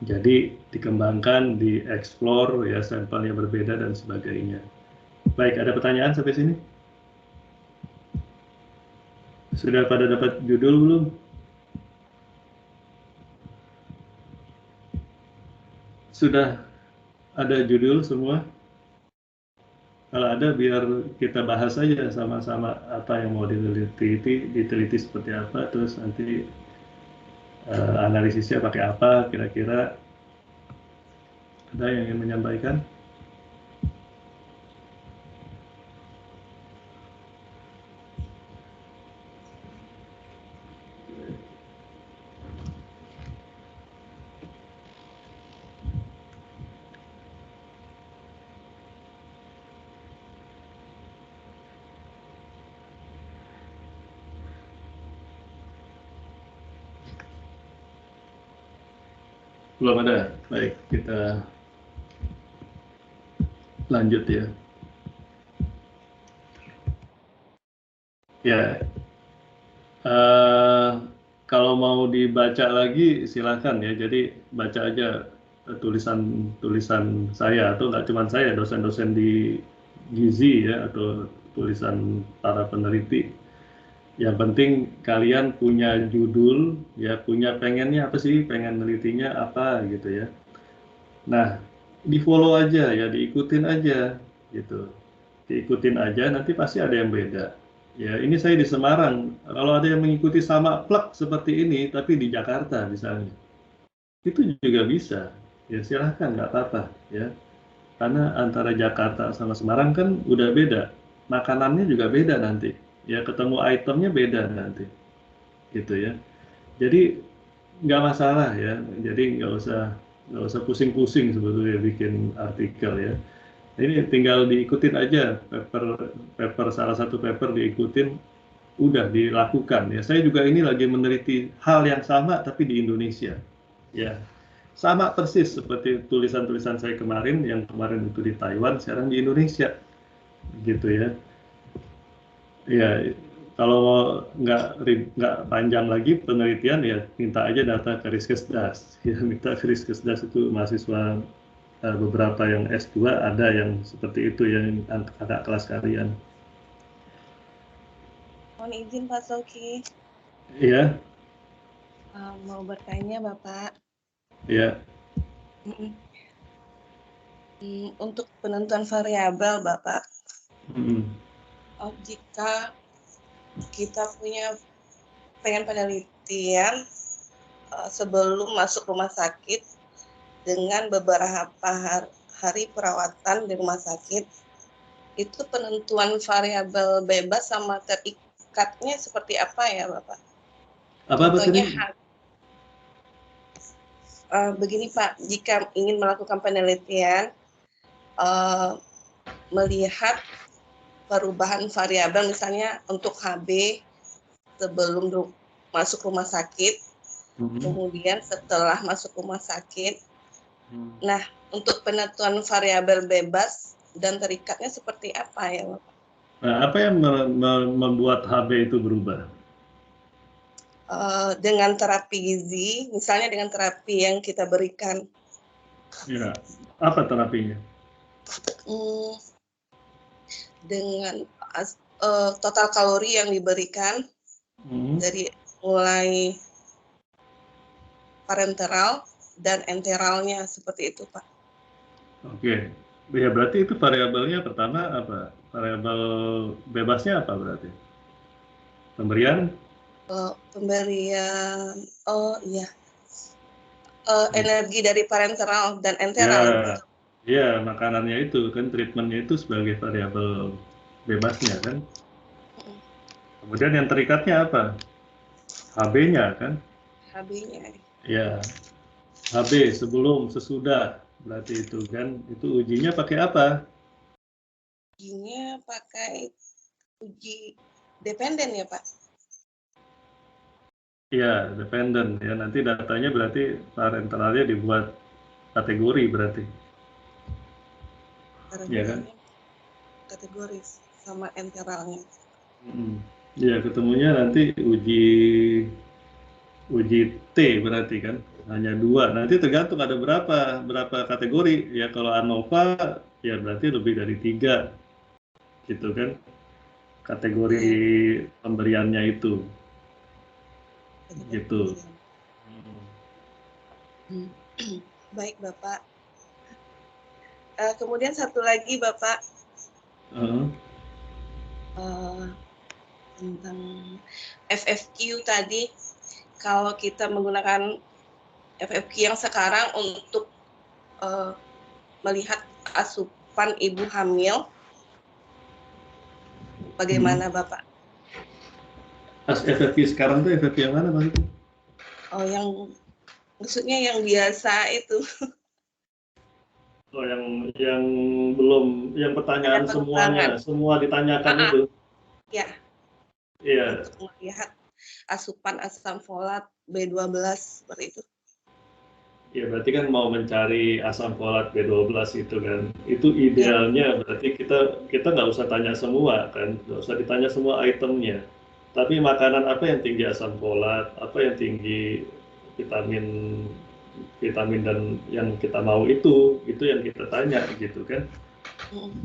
Jadi dikembangkan, dieksplor, ya, sampelnya berbeda dan sebagainya. Baik, ada pertanyaan sampai sini? Sudah pada dapat judul belum? Sudah ada judul semua? Kalau ada, biar kita bahas saja sama-sama apa yang mau diteliti seperti apa, terus nanti analisisnya pakai apa, kira-kira ada yang ingin menyampaikan? Belum ada. Baik, kita lanjut ya. Ya, kalau mau dibaca lagi silakan ya. Jadi baca aja tulisan saya, atau nggak cuma saya, dosen-dosen di Gizi ya, atau tulisan para peneliti. Yang penting kalian punya judul ya, punya pengennya apa sih, pengen nelitinya apa gitu ya. Nah, di follow aja ya, diikutin aja gitu. Diikutin aja, nanti pasti ada yang beda. Ya, ini saya di Semarang. Kalau ada yang mengikuti sama plek seperti ini, tapi di Jakarta misalnya, itu juga bisa. Ya silahkan, nggak apa-apa ya. Karena antara Jakarta sama Semarang kan udah beda. Makanannya juga beda nanti. Ya, ketemu itemnya beda nanti. Gitu ya. Jadi nggak masalah ya. Jadi nggak usah pusing-pusing sebetulnya bikin artikel ya. Ini tinggal diikutin aja, paper salah satu paper diikutin, udah dilakukan ya. Saya juga ini lagi meneliti hal yang sama tapi di Indonesia ya, sama persis seperti tulisan-tulisan saya kemarin, yang kemarin itu di Taiwan, sekarang di Indonesia gitu ya. Ya, kalau nggak panjang lagi penelitian ya, minta aja data ke Riskesdas ya, minta ke Riskesdas, itu mahasiswa beberapa yang S2 ada yang seperti itu, yang kakak kelas kalian. Mohon izin Pak Soki. Iya. Mau bertanya Bapak. Iya. Untuk penentuan variabel Bapak, jika kita pengen penelitian sebelum masuk rumah sakit dengan beberapa hari perawatan di rumah sakit, itu penentuan variabel bebas sama terikatnya seperti apa ya Bapak? Contohnya begini Pak, jika ingin melakukan penelitian, melihat perubahan variabel, misalnya untuk HB sebelum masuk rumah sakit, kemudian setelah masuk rumah sakit. Nah, untuk penentuan variabel bebas dan terikatnya seperti apa ya, Bapak? Nah, apa yang membuat HB itu berubah? Dengan terapi gizi, misalnya dengan terapi yang kita berikan. Ya, apa terapinya? Dengan total kalori yang diberikan dari mulai parenteral dan enteralnya, seperti itu, Pak. Oke, ya berarti itu variabelnya pertama apa? Variabel bebasnya apa berarti? Pemberian? Pemberian, iya, energi dari parenteral dan enteral. Ya, makanannya itu kan, treatmentnya itu sebagai variabel bebasnya kan. Kemudian yang terikatnya apa? HB-nya kan? HB-nya. Ya, HB sebelum sesudah berarti itu kan. Itu ujinya pakai apa? Ujinya pakai uji dependen ya, Pak? Ya, dependen ya. Nanti datanya berarti parentalnya dibuat kategori berarti. Iya kan? Kategori sama enteralnya. Ya, ketemunya nanti uji T berarti kan, hanya 2. Nanti tergantung ada berapa kategori ya. Kalau ANOVA ya berarti lebih dari 3 gitu kan, kategori pemberiannya itu gitu. Baik, Bapak. Kemudian satu lagi, Bapak, tentang FFQ tadi. Kalau kita menggunakan FFQ yang sekarang untuk melihat asupan ibu hamil, bagaimana Bapak? FFQ sekarang tuh FFQ yang mana, Bang? Oh, yang maksudnya yang biasa itu. Oh, yang belum, yang pertanyaan semuanya, semua ditanyakan itu. Ya. Iya. Untuk melihat asupan asam folat B12 seperti itu. Ya, berarti kan mau mencari asam folat B12 itu kan. Itu idealnya berarti kita nggak usah tanya semua kan, nggak usah ditanya semua itemnya. Tapi makanan apa yang tinggi asam folat, apa yang tinggi vitamin dan yang kita mau itu yang kita tanya gitu kan.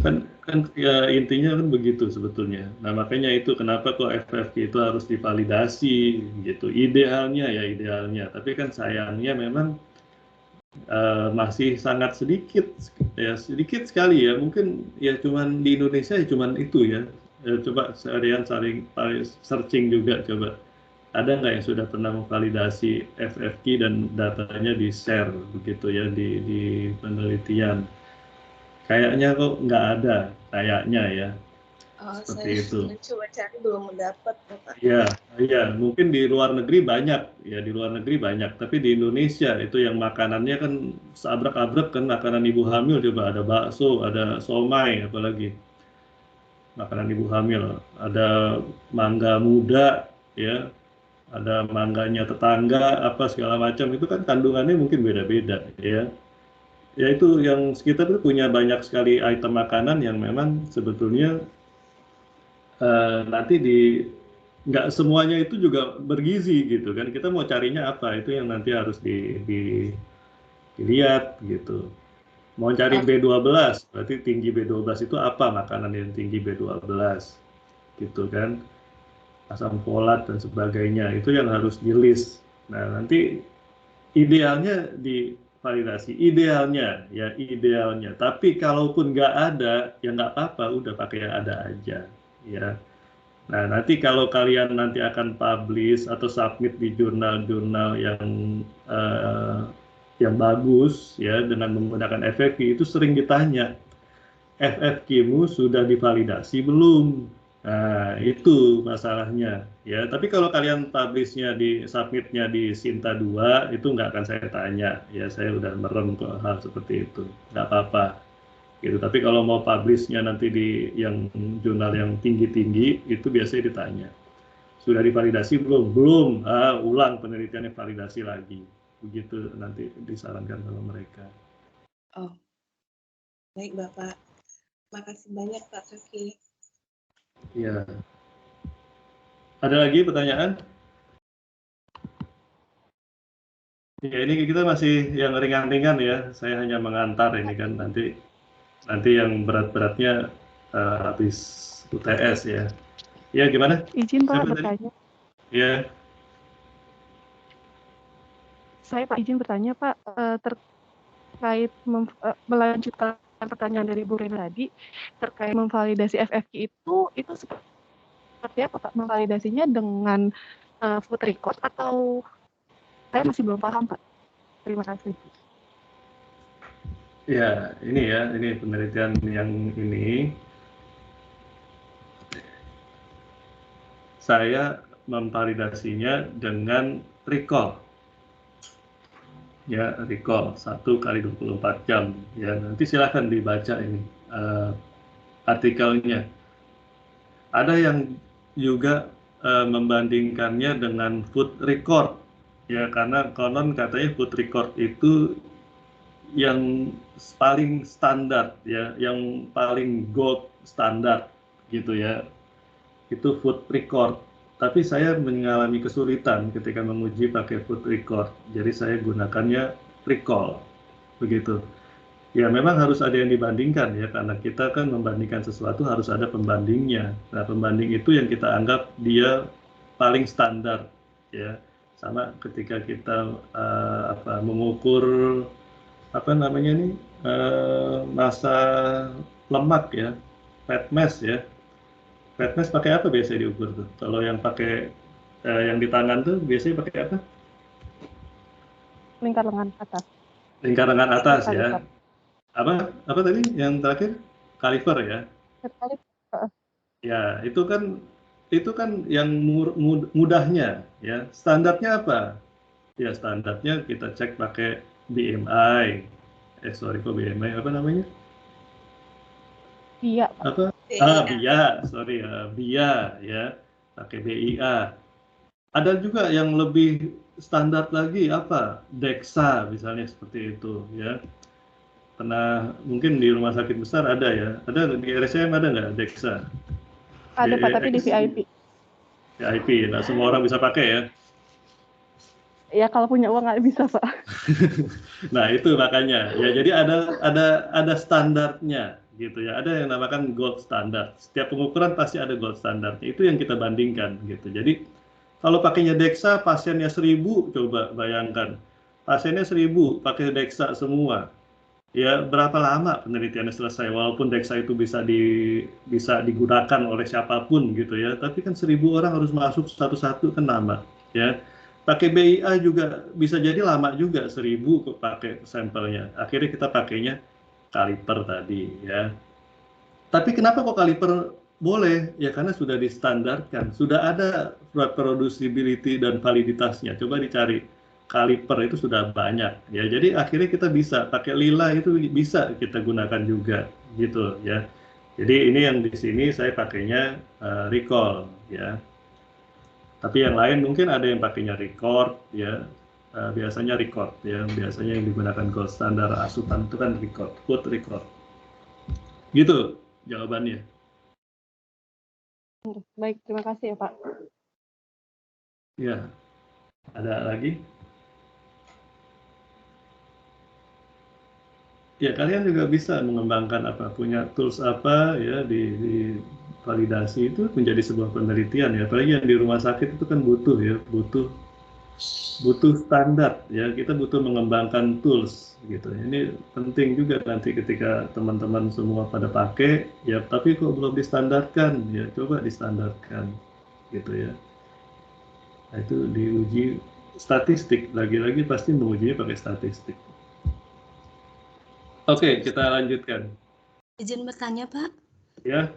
Kan ya intinya kan begitu sebetulnya. Nah, makanya itu kenapa kok FFQ itu harus divalidasi gitu. Idealnya, tapi kan sayangnya memang masih sangat sedikit sekali ya, mungkin ya cuman di Indonesia ya cuman itu ya. Coba sekalian searching juga, coba ada nggak yang sudah pernah memvalidasi FFQ dan datanya di share begitu ya di penelitian. Kayaknya kok nggak ada, kayaknya ya. Seperti itu. Coba cari belum mendapat, Bapak. Iya, mungkin di luar negeri banyak, tapi di Indonesia itu yang makanannya kan seabrek-abrek kan, makanan ibu hamil, coba ada bakso, ada somai, apalagi makanan ibu hamil, ada mangga muda, ya, ada mangganya tetangga, apa segala macam, itu kan kandungannya mungkin beda-beda, ya. Ya itu yang kita tuh punya banyak sekali item makanan yang memang sebetulnya nanti nggak semuanya itu juga bergizi gitu kan. Kita mau carinya apa, itu yang nanti harus dilihat gitu. Mau cari B12, berarti tinggi B12 itu apa makanan yang tinggi B12 gitu kan. Asam folat dan sebagainya, itu yang harus di list. Nah, nanti idealnya divalidasi, idealnya. Tapi kalaupun nggak ada, ya nggak apa-apa, udah pakai yang ada aja, ya. Nah, nanti kalau kalian nanti akan publish atau submit di jurnal-jurnal yang bagus, ya, dengan menggunakan FFQ, itu sering ditanya, FFQ-mu sudah divalidasi belum? Nah, itu masalahnya, ya. Tapi kalau kalian publish-nya submit-nya di Sinta 2, itu nggak akan saya tanya, ya. Saya udah merem kok hal seperti itu, nggak apa-apa, gitu. Tapi kalau mau publish-nya nanti di yang jurnal yang tinggi-tinggi itu biasanya ditanya, sudah divalidasi belum? Belum. Ulang penelitiannya, validasi lagi. Begitu nanti disarankan sama mereka. Oh, baik Bapak. Makasih banyak Pak Kaki. Ya. Ada lagi pertanyaan? Ya, ini kita masih yang ringan-ringan ya. Saya hanya mengantar ini kan, nanti yang berat-beratnya habis UTS ya. Ya, gimana? Izin Pak Siapa tadi? bertanya. Ya. Saya Pak izin bertanya Pak terkait melanjutkan pertanyaan dari Bu Rena tadi terkait memvalidasi FFQ itu seperti apa Pak? Memvalidasinya dengan food record atau saya masih belum paham Pak. Terima kasih. Ya, ini penelitian yang ini. Saya memvalidasinya dengan recall. Ya, recall 1 kali 24 jam. Ya, nanti silakan dibaca ini artikelnya. Ada yang juga membandingkannya dengan food record. Ya, karena konon katanya food record itu yang paling standar ya, yang paling gold standar gitu ya. Itu food record. Tapi saya mengalami kesulitan ketika menguji pakai food record. Jadi saya gunakannya recall. Begitu. Ya memang harus ada yang dibandingkan ya, karena kita kan membandingkan sesuatu harus ada pembandingnya. Nah, pembanding itu yang kita anggap dia paling standar ya. Sama ketika kita mengukur massa lemak ya, fat mass ya. Fat mass pakai apa biasanya diukur tuh? Kalau yang pakai yang di tangan tuh biasanya pakai apa? Lingkar lengan atas. Lingkar lengan atas ya. Kaliper. Apa tadi yang terakhir? Kaliper ya. Kaliper. Ya, itu kan yang mudahnya ya. Standarnya apa? Ya, standarnya kita cek pakai BMI. Kok BMI apa namanya? Iya. Apa? BIA ya. Pakai BIA. Ada juga yang lebih standar lagi apa? DEXA misalnya seperti itu ya. Pernah mungkin di rumah sakit besar ada ya. Ada di RSCM ada nggak DEXA? Ada Pak, tapi di VIP. VIP, nah semua orang bisa pakai ya? Ya kalau punya uang nggak bisa Pak. Nah itu makanya ya, jadi ada standarnya gitu ya. Ada yang namakan gold standard. Setiap pengukuran pasti ada gold standardnya. Itu yang kita bandingkan gitu. Jadi kalau pakainya DEXA pasiennya 1000, coba bayangkan pasiennya 1000 pakai DEXA semua. Ya berapa lama penelitiannya selesai, walaupun DEXA itu bisa digunakan oleh siapapun gitu ya, tapi kan 1000 orang harus masuk satu-satu kan lama ya. Pakai BIA juga bisa jadi lama juga, 1000 pakai sampelnya. Akhirnya kita pakainya kaliper tadi ya. Tapi kenapa kok kaliper boleh? Ya karena sudah distandarkan, sudah ada reproducibility dan validitasnya. Coba dicari. Kaliper itu sudah banyak ya, jadi akhirnya kita bisa pakai lila, itu bisa kita gunakan juga gitu ya. Jadi ini yang di sini saya pakainya recall ya, tapi yang lain mungkin ada yang pakainya record ya. Biasanya record ya, biasanya yang digunakan gold standar asupan itu kan record, food record gitu jawabannya. Baik, terima kasih ya Pak. Ya, ada lagi? Ya, kalian juga bisa mengembangkan punya tools apa ya di validasi itu menjadi sebuah penelitian ya. Apalagi yang di rumah sakit itu kan butuh standar ya. Kita butuh mengembangkan tools gitu. Ini penting juga nanti ketika teman-teman semua pada pakai ya, tapi kok belum distandarkan ya, coba distandarkan gitu ya. Nah, itu diuji statistik, lagi-lagi pasti mengujinya pakai statistik. Oke, kita lanjutkan. Izin bertanya, Pak. Ya.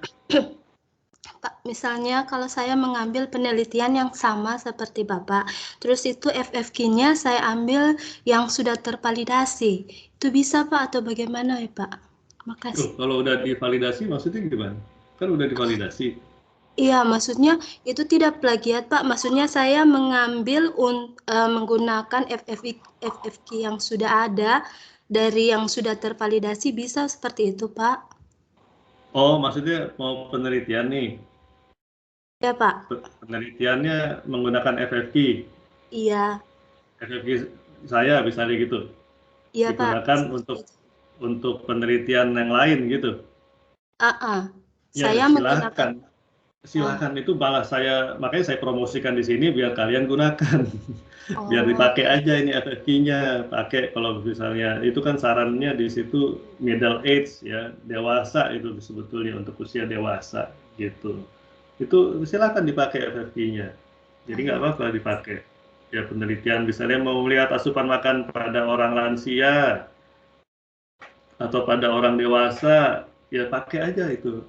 Pak, misalnya kalau saya mengambil penelitian yang sama seperti Bapak, terus itu FFQ-nya saya ambil yang sudah tervalidasi, itu bisa Pak atau bagaimana ya Pak? Makasih. Kalau udah divalidasi maksudnya gimana? Kan udah divalidasi. Iya, maksudnya itu tidak plagiat, Pak. Maksudnya saya mengambil menggunakan FFQ yang sudah ada dari yang sudah tervalidasi, bisa seperti itu, Pak. Oh, maksudnya mau penelitian nih? Ya, Pak. Penelitiannya menggunakan FFQ? Iya. FFQ saya misalnya gitu? Iya, digunakan Pak. untuk penelitian yang lain gitu? Ya, Saya menggunakan. Silakan itu malah makanya saya promosikan di sini biar kalian gunakan. Biar dipakai aja ini FFQ-nya, pakai kalau misalnya itu kan sarannya di situ middle age ya, dewasa itu sebetulnya untuk usia dewasa gitu. Itu silakan dipakai FFQ-nya. Jadi nggak apa-apa dipakai. Ya penelitian misalnya mau melihat asupan makan pada orang lansia atau pada orang dewasa, ya pakai aja itu.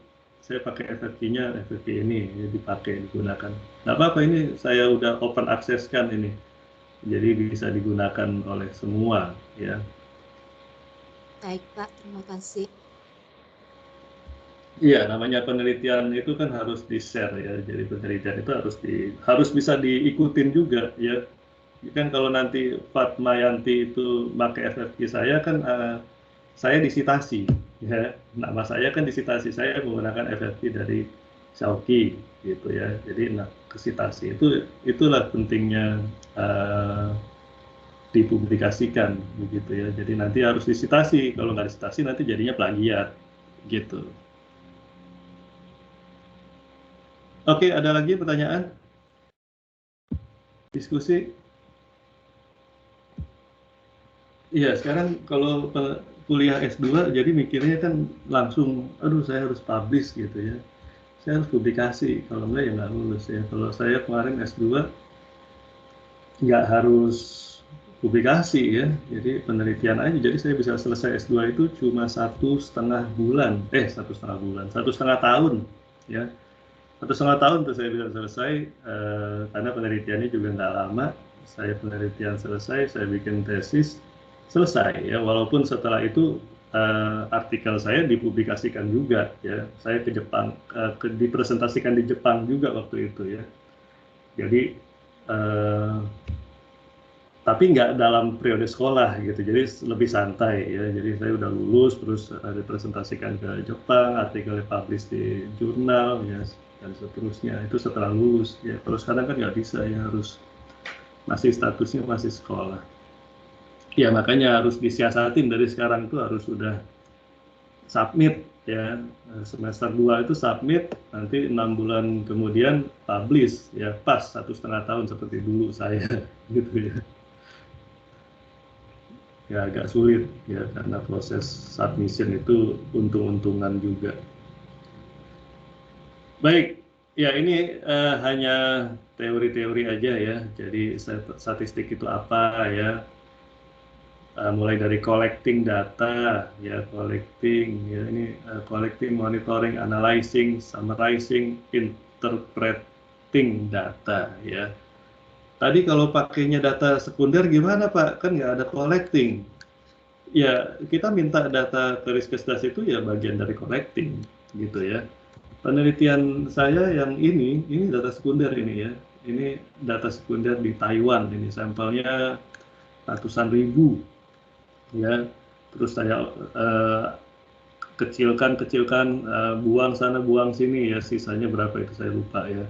Saya pakai FFQ-nya, FFQ ini ya dipakai, digunakan. Nggak apa-apa, ini saya udah open access kan ini. Jadi bisa digunakan oleh semua ya. Baik, Pak, terima kasih. Iya, namanya penelitian itu kan harus di-share ya. Jadi penelitian itu harus bisa diikutin juga ya. Kan kalau nanti Fatma Yanti itu pakai FFQ saya kan saya disitasi ya, nama saya kan disitasi, saya menggunakan FFQ dari Xiaoqi gitu ya, jadi kesitasi itulah pentingnya dipublikasikan begitu ya, jadi nanti harus disitasi, kalau nggak disitasi nanti jadinya plagiat gitu. Oke, ada lagi pertanyaan? Diskusi? Iya, sekarang kalau kuliah S2 jadi mikirnya kan langsung, aduh saya harus publish gitu ya, saya harus publikasi, kalau enggak ya nggak lulus ya. Kalau saya kemarin S2 nggak harus publikasi ya, jadi penelitian aja, jadi saya bisa selesai S2 itu cuma 1,5 bulan, 1,5 tahun ya, 1,5 tahun tuh saya bisa selesai karena penelitiannya juga nggak lama. Saya penelitian selesai, saya bikin tesis, selesai ya, walaupun setelah itu artikel saya dipublikasikan juga ya, saya ke Jepang, dipresentasikan di Jepang juga waktu itu ya, jadi tapi nggak dalam periode sekolah gitu, jadi lebih santai ya, jadi saya udah lulus terus dipresentasikan ke Jepang, artikelnya publish di jurnal ya dan seterusnya, itu setelah lulus ya. Terus sekarang kan nggak bisa ya, harus masih statusnya masih sekolah. Ya makanya harus disiasatin dari sekarang tuh, harus sudah submit ya, semester 2 itu submit, nanti 6 bulan kemudian publish ya, pas 1,5 tahun seperti dulu saya gitu ya. Ya agak sulit ya karena proses submission itu untung-untungan juga. Baik, ya ini hanya teori-teori aja ya, jadi statistik itu apa ya, mulai dari collecting data ya, collecting ya, ini collecting, monitoring, analyzing, summarizing, interpreting data ya. Tadi kalau pakainya data sekunder gimana Pak? Kan nggak ada collecting. Ya kita minta data ke Riskesdas itu ya bagian dari collecting gitu ya. Penelitian saya yang ini data sekunder ini ya. Ini data sekunder di Taiwan, ini sampelnya ratusan ribu ya, terus saya kecilkan, buang sana buang sini ya, sisanya berapa itu saya lupa ya,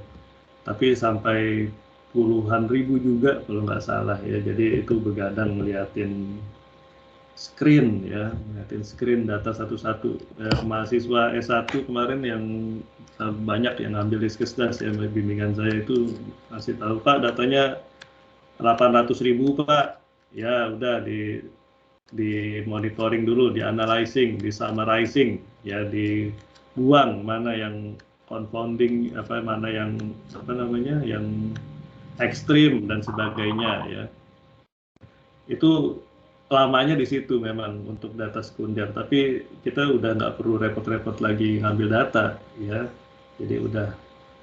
tapi sampai puluhan ribu juga kalau nggak salah ya. Jadi itu begadang ngeliatin screen ya, ngeliatin screen data satu-satu ya. Mahasiswa S1 kemarin yang banyak yang ngambil Riskesdas ya, bimbingan saya itu kasih tahu, Pak datanya 800.000 Pak, ya udah di monitoring dulu, di analyzing, di summarizing ya, dibuang mana yang confounding, mana yang yang ekstrim dan sebagainya ya. Itu lamanya di situ memang untuk data sekunder, tapi kita udah nggak perlu repot-repot lagi ngambil data ya, jadi udah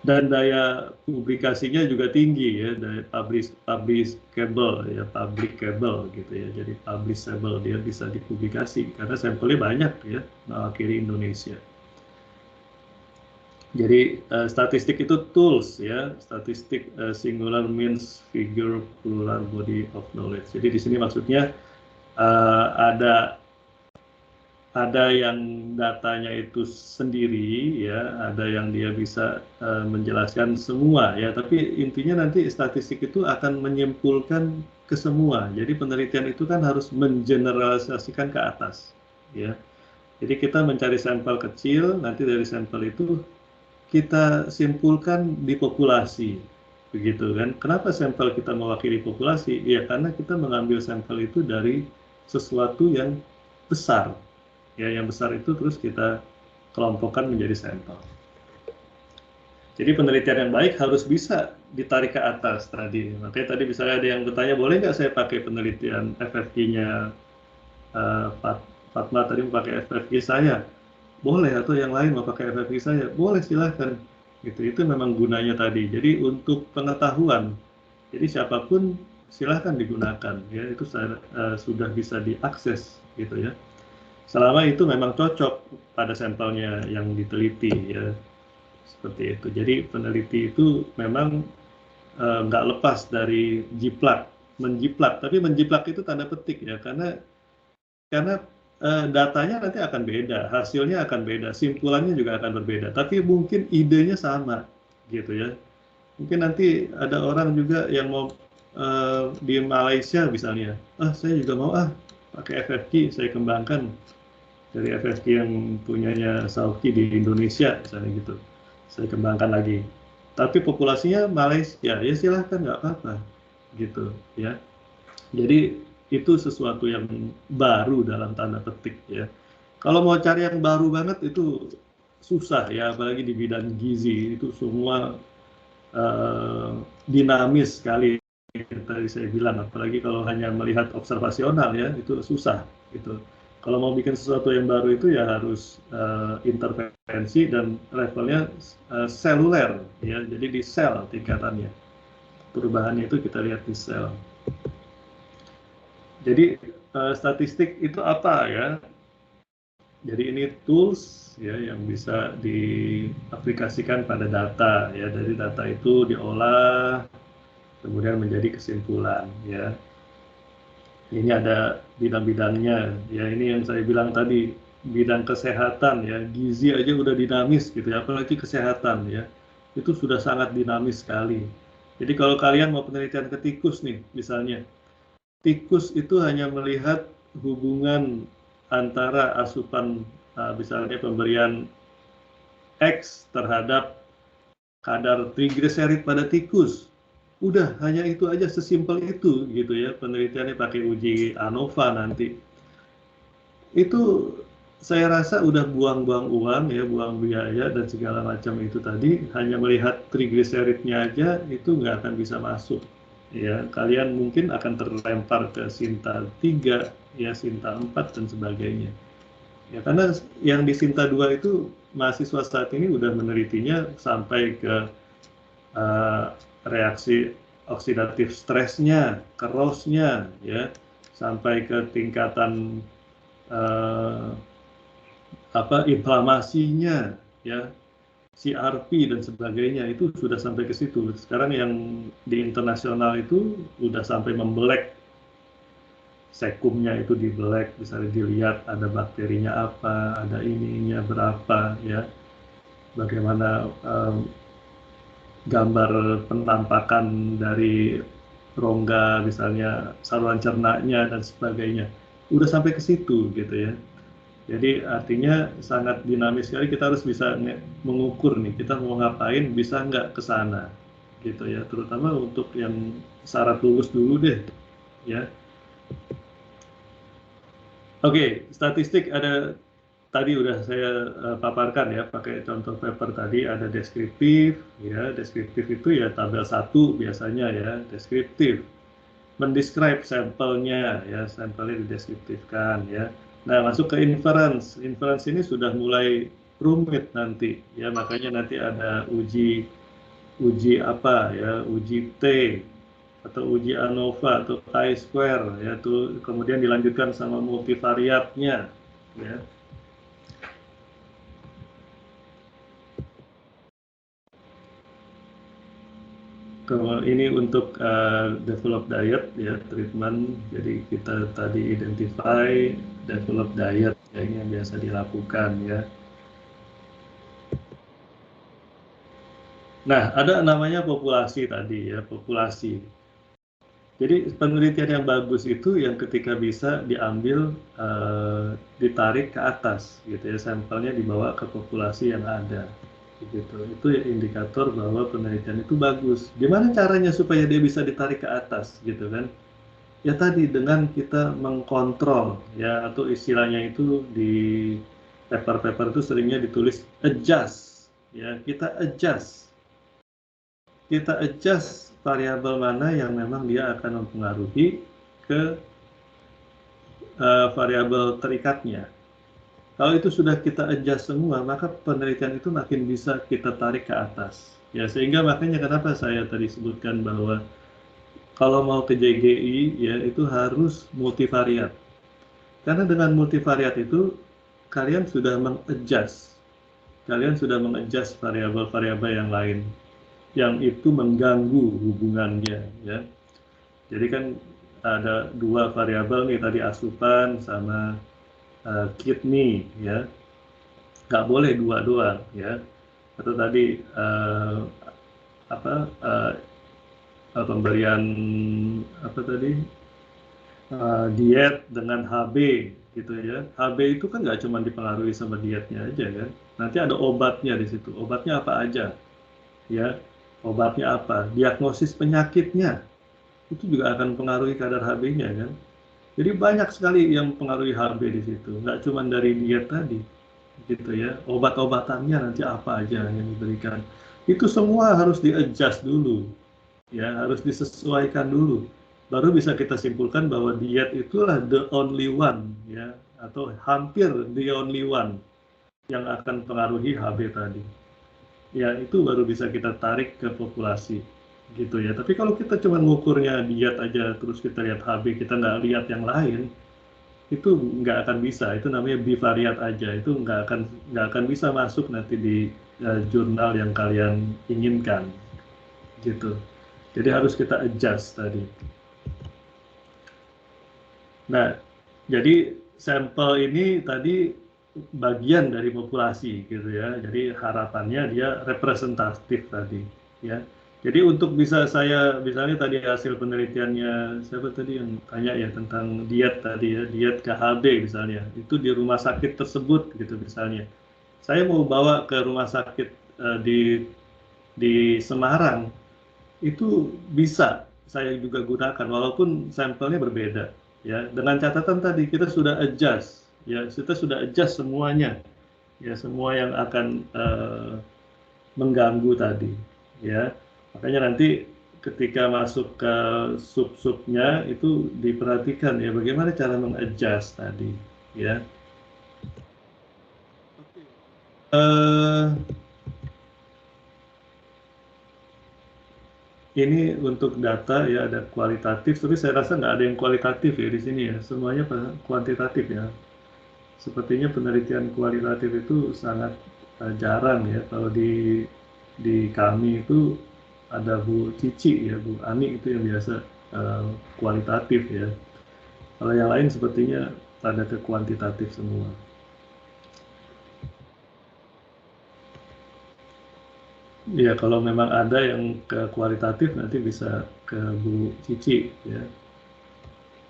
dan daya publikasinya juga tinggi ya, daya publishable ya, publicable gitu ya, jadi publishable, dia bisa dipublikasi karena sampelnya banyak ya, mewakili Indonesia. Jadi statistik itu tools ya, statistik singular means figure plural body of knowledge. Jadi di sini maksudnya ada yang datanya itu sendiri ya, ada yang dia bisa menjelaskan semua ya, tapi intinya nanti statistik itu akan menyimpulkan ke semua. Jadi penelitian itu kan harus mengeneralisasikan ke atas ya. Jadi kita mencari sampel kecil, nanti dari sampel itu kita simpulkan di populasi, begitu kan? Kenapa sampel kita mewakili populasi? Ya karena kita mengambil sampel itu dari sesuatu yang besar, ya yang besar itu terus kita kelompokkan menjadi sampel. Jadi penelitian yang baik harus bisa ditarik ke atas tadi. Makanya tadi misalnya ada yang bertanya, boleh nggak saya pakai penelitian FFQ-nya Fatma tadi mau pakai FFQ saya? Boleh, atau yang lain mau pakai FFQ saya, boleh, silahkan. Itu memang gunanya tadi. Jadi untuk pengetahuan, jadi siapapun silahkan digunakan. Ya, itu sudah bisa diakses, gitu ya. Selama itu memang cocok pada sampelnya yang diteliti, ya, seperti itu. Jadi peneliti itu memang nggak lepas dari jiplak, menjiplak. Tapi menjiplak itu tanda petik ya, karena datanya nanti akan beda, hasilnya akan beda, simpulannya juga akan berbeda, tapi mungkin idenya sama, gitu ya. Mungkin nanti ada orang juga yang mau di Malaysia misalnya, saya juga mau pakai FFQ, saya kembangkan dari FFQ yang punyanya Sauki di Indonesia, misalnya gitu, saya kembangkan lagi. Tapi populasinya Malaysia, ya silahkan, nggak apa-apa, gitu ya. Jadi itu sesuatu yang baru dalam tanda petik ya. Kalau mau cari yang baru banget itu susah ya, apalagi di bidang gizi itu semua dinamis sekali. Tadi saya bilang, apalagi kalau hanya melihat observasional ya, itu susah gitu. Kalau mau bikin sesuatu yang baru itu ya harus intervensi dan levelnya seluler ya, jadi di sel tingkatannya. Perubahannya itu kita lihat di sel. Jadi statistik itu apa ya? Jadi ini tools ya yang bisa diaplikasikan pada data ya. Dari data itu diolah kemudian menjadi kesimpulan ya. Ini ada bidang-bidangnya ya. Ini yang saya bilang tadi, bidang kesehatan ya, gizi aja udah dinamis gitu ya, apalagi kesehatan ya. Itu sudah sangat dinamis sekali. Jadi kalau kalian mau penelitian ke tikus nih misalnya, tikus itu hanya melihat hubungan antara asupan, misalnya pemberian X terhadap kadar trigliserid pada tikus. Udah, hanya itu aja, sesimpel itu gitu ya, penelitiannya pakai uji ANOVA nanti. Itu saya rasa udah buang-buang uang ya, buang biaya dan segala macam itu tadi, hanya melihat trigliseridnya aja itu nggak akan bisa masuk. Ya, kalian mungkin akan terlempar ke Sinta 3, ya Sinta 4 dan sebagainya. Ya, karena yang di Sinta 2 itu mahasiswa saat ini udah menelitinya sampai ke reaksi oksidatif stresnya, kerosnya, ya, sampai ke tingkatan inflamasinya, ya. CRP dan sebagainya itu sudah sampai ke situ. Sekarang yang di internasional itu udah sampai membelek, sekumnya itu dibelek, bisa dilihat ada bakterinya apa, ada ininya berapa, ya, bagaimana gambar penampakan dari rongga, misalnya saluran cernanya dan sebagainya, udah sampai ke situ gitu ya. Jadi artinya sangat dinamis sekali, kita harus bisa mengukur nih, kita mau ngapain, bisa nggak ke sana, gitu ya. Terutama untuk yang syarat lulus dulu deh, ya. Oke, statistik ada, tadi udah saya paparkan ya, pakai contoh paper tadi, ada deskriptif, ya. Deskriptif itu ya tabel 1 biasanya ya, deskriptif. Mendescribe sampelnya, ya, sampelnya dideskriptifkan, ya. Nah, masuk ke inference. Inference ini sudah mulai rumit nanti, ya, makanya nanti ada uji uji apa ya, uji T atau uji ANOVA atau chi-square ya, itu kemudian dilanjutkan sama multivariatnya ya. Ini untuk develop diet ya, treatment. Jadi kita tadi identify, develop diet ya, ini yang biasa dilakukan ya. Nah, ada namanya populasi tadi ya, populasi. Jadi penelitian yang bagus itu yang ketika bisa diambil, ditarik ke atas gitu ya, sampelnya dibawa ke populasi yang ada. Gitu. Itu indikator bahwa penelitian itu bagus. Gimana caranya supaya dia bisa ditarik ke atas gitu kan? Ya tadi dengan kita mengkontrol ya, atau istilahnya itu di paper-paper itu seringnya ditulis adjust ya, kita adjust variabel mana yang memang dia akan mempengaruhi ke variabel terikatnya. Kalau itu sudah kita adjust semua, maka penelitian itu makin bisa kita tarik ke atas. Ya, sehingga makanya kenapa saya tadi sebutkan bahwa kalau mau ke JGI, ya itu harus multivariat. Karena dengan multivariat itu, kalian sudah mengadjust. Kalian sudah mengadjust variabel-variabel yang lain. Yang itu mengganggu hubungannya. Ya. Jadi kan ada dua variabel nih, tadi asupan sama kidney ya, nggak boleh dua doang ya. Atau tadi pemberian apa tadi, diet dengan HB gitu ya. HB itu kan nggak cuma dipengaruhi sama dietnya aja kan, nanti ada obatnya di situ. Obatnya apa aja ya, obatnya apa, diagnosis penyakitnya itu juga akan mempengaruhi kadar HB-nya kan. Jadi banyak sekali yang mempengaruhi HB di situ, nggak cuma dari diet tadi, gitu ya. Obat-obatannya nanti apa aja yang diberikan, itu semua harus di-adjust dulu, ya, harus disesuaikan dulu. Baru bisa kita simpulkan bahwa diet itulah the only one, ya, atau hampir the only one yang akan mempengaruhi HB tadi. Ya, itu baru bisa kita tarik ke populasi. Gitu ya. Tapi kalau kita cuma ngukurnya diet aja, terus kita lihat HB, kita nggak lihat yang lain, itu nggak akan bisa. Itu namanya bivariat aja. Itu nggak akan bisa masuk nanti di jurnal yang kalian inginkan, gitu. Jadi harus kita adjust tadi. Nah, jadi sampel ini tadi bagian dari populasi, gitu ya. Jadi harapannya dia representatif tadi, ya. Jadi untuk bisa saya, misalnya tadi hasil penelitiannya, siapa tadi yang tanya ya tentang diet tadi ya, diet KHB misalnya, itu di rumah sakit tersebut gitu misalnya. Saya mau bawa ke rumah sakit di Semarang, itu bisa saya juga gunakan walaupun sampelnya berbeda. Ya, dengan catatan tadi kita sudah adjust, ya kita sudah adjust semuanya, ya semua yang akan mengganggu tadi, ya. Makanya nanti ketika masuk ke sub-subnya itu diperhatikan ya bagaimana cara mengadjust tadi ya. Ini untuk data ya, ada kualitatif, tapi saya rasa nggak ada yang kualitatif ya di sini ya, semuanya kuantitatif ya. Sepertinya penelitian kualitatif itu sangat jarang ya. Kalau di kami itu ada Bu Cici ya, Bu Ani itu yang biasa kualitatif ya. Kalau yang lain sepertinya ada ke kuantitatif semua. Ya kalau memang ada yang ke kualitatif nanti bisa ke Bu Cici ya.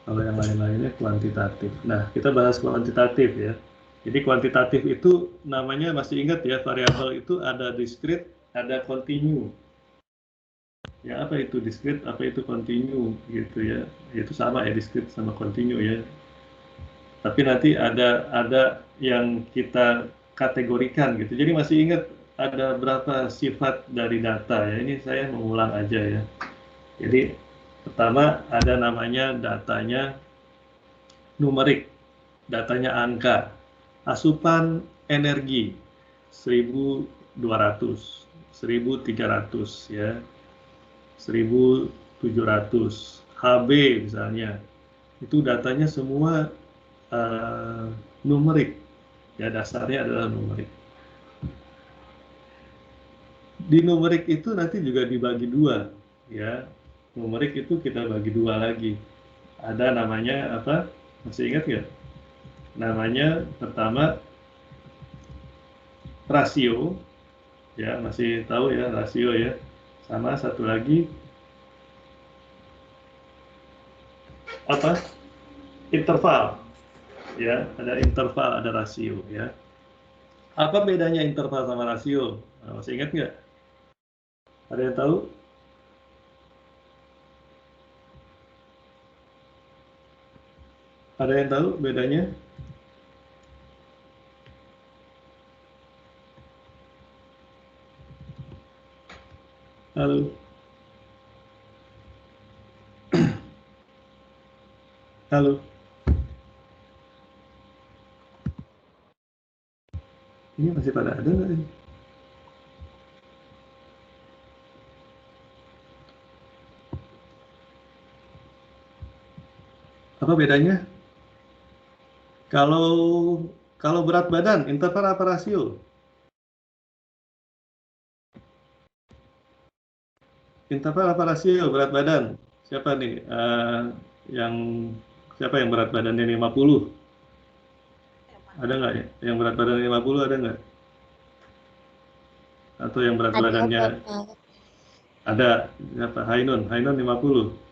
Kalau yang lain-lainnya kuantitatif. Nah kita bahas kuantitatif ya. Jadi kuantitatif itu namanya masih ingat ya, variabel itu ada discrete, ada continue. Ya apa itu discrete, apa itu continue gitu ya. Itu sama ya, discrete sama continue ya. Tapi nanti ada yang kita kategorikan gitu. Jadi masih ingat ada berapa sifat dari data ya. Ini saya mengulang aja ya. Jadi pertama ada namanya datanya numerik, datanya angka, asupan energi 1200 1300 ya, 1700 HB misalnya, itu datanya semua numerik ya, dasarnya adalah numerik. Di numerik itu nanti juga dibagi dua ya, numerik itu kita bagi dua lagi. Ada namanya apa, masih ingat nggak? Namanya pertama rasio ya, masih tahu ya rasio ya, sama satu lagi apa, interval ya, ada interval, ada rasio ya. Apa bedanya interval sama rasio? Nah, masih ingat nggak? Ada yang tahu? Ada yang tahu bedanya? Halo? Halo? Ini masih pada ada nggak ini? Apa bedanya? Kalau berat badan, interval apa rasio? Interval apa rasio berat badan? Siapa nih? Siapa yang berat badannya 50? Ada nggak ya? Yang berat badan 50 ada nggak? Atau yang berat badannya? Ada. Siapa? Hainun 50?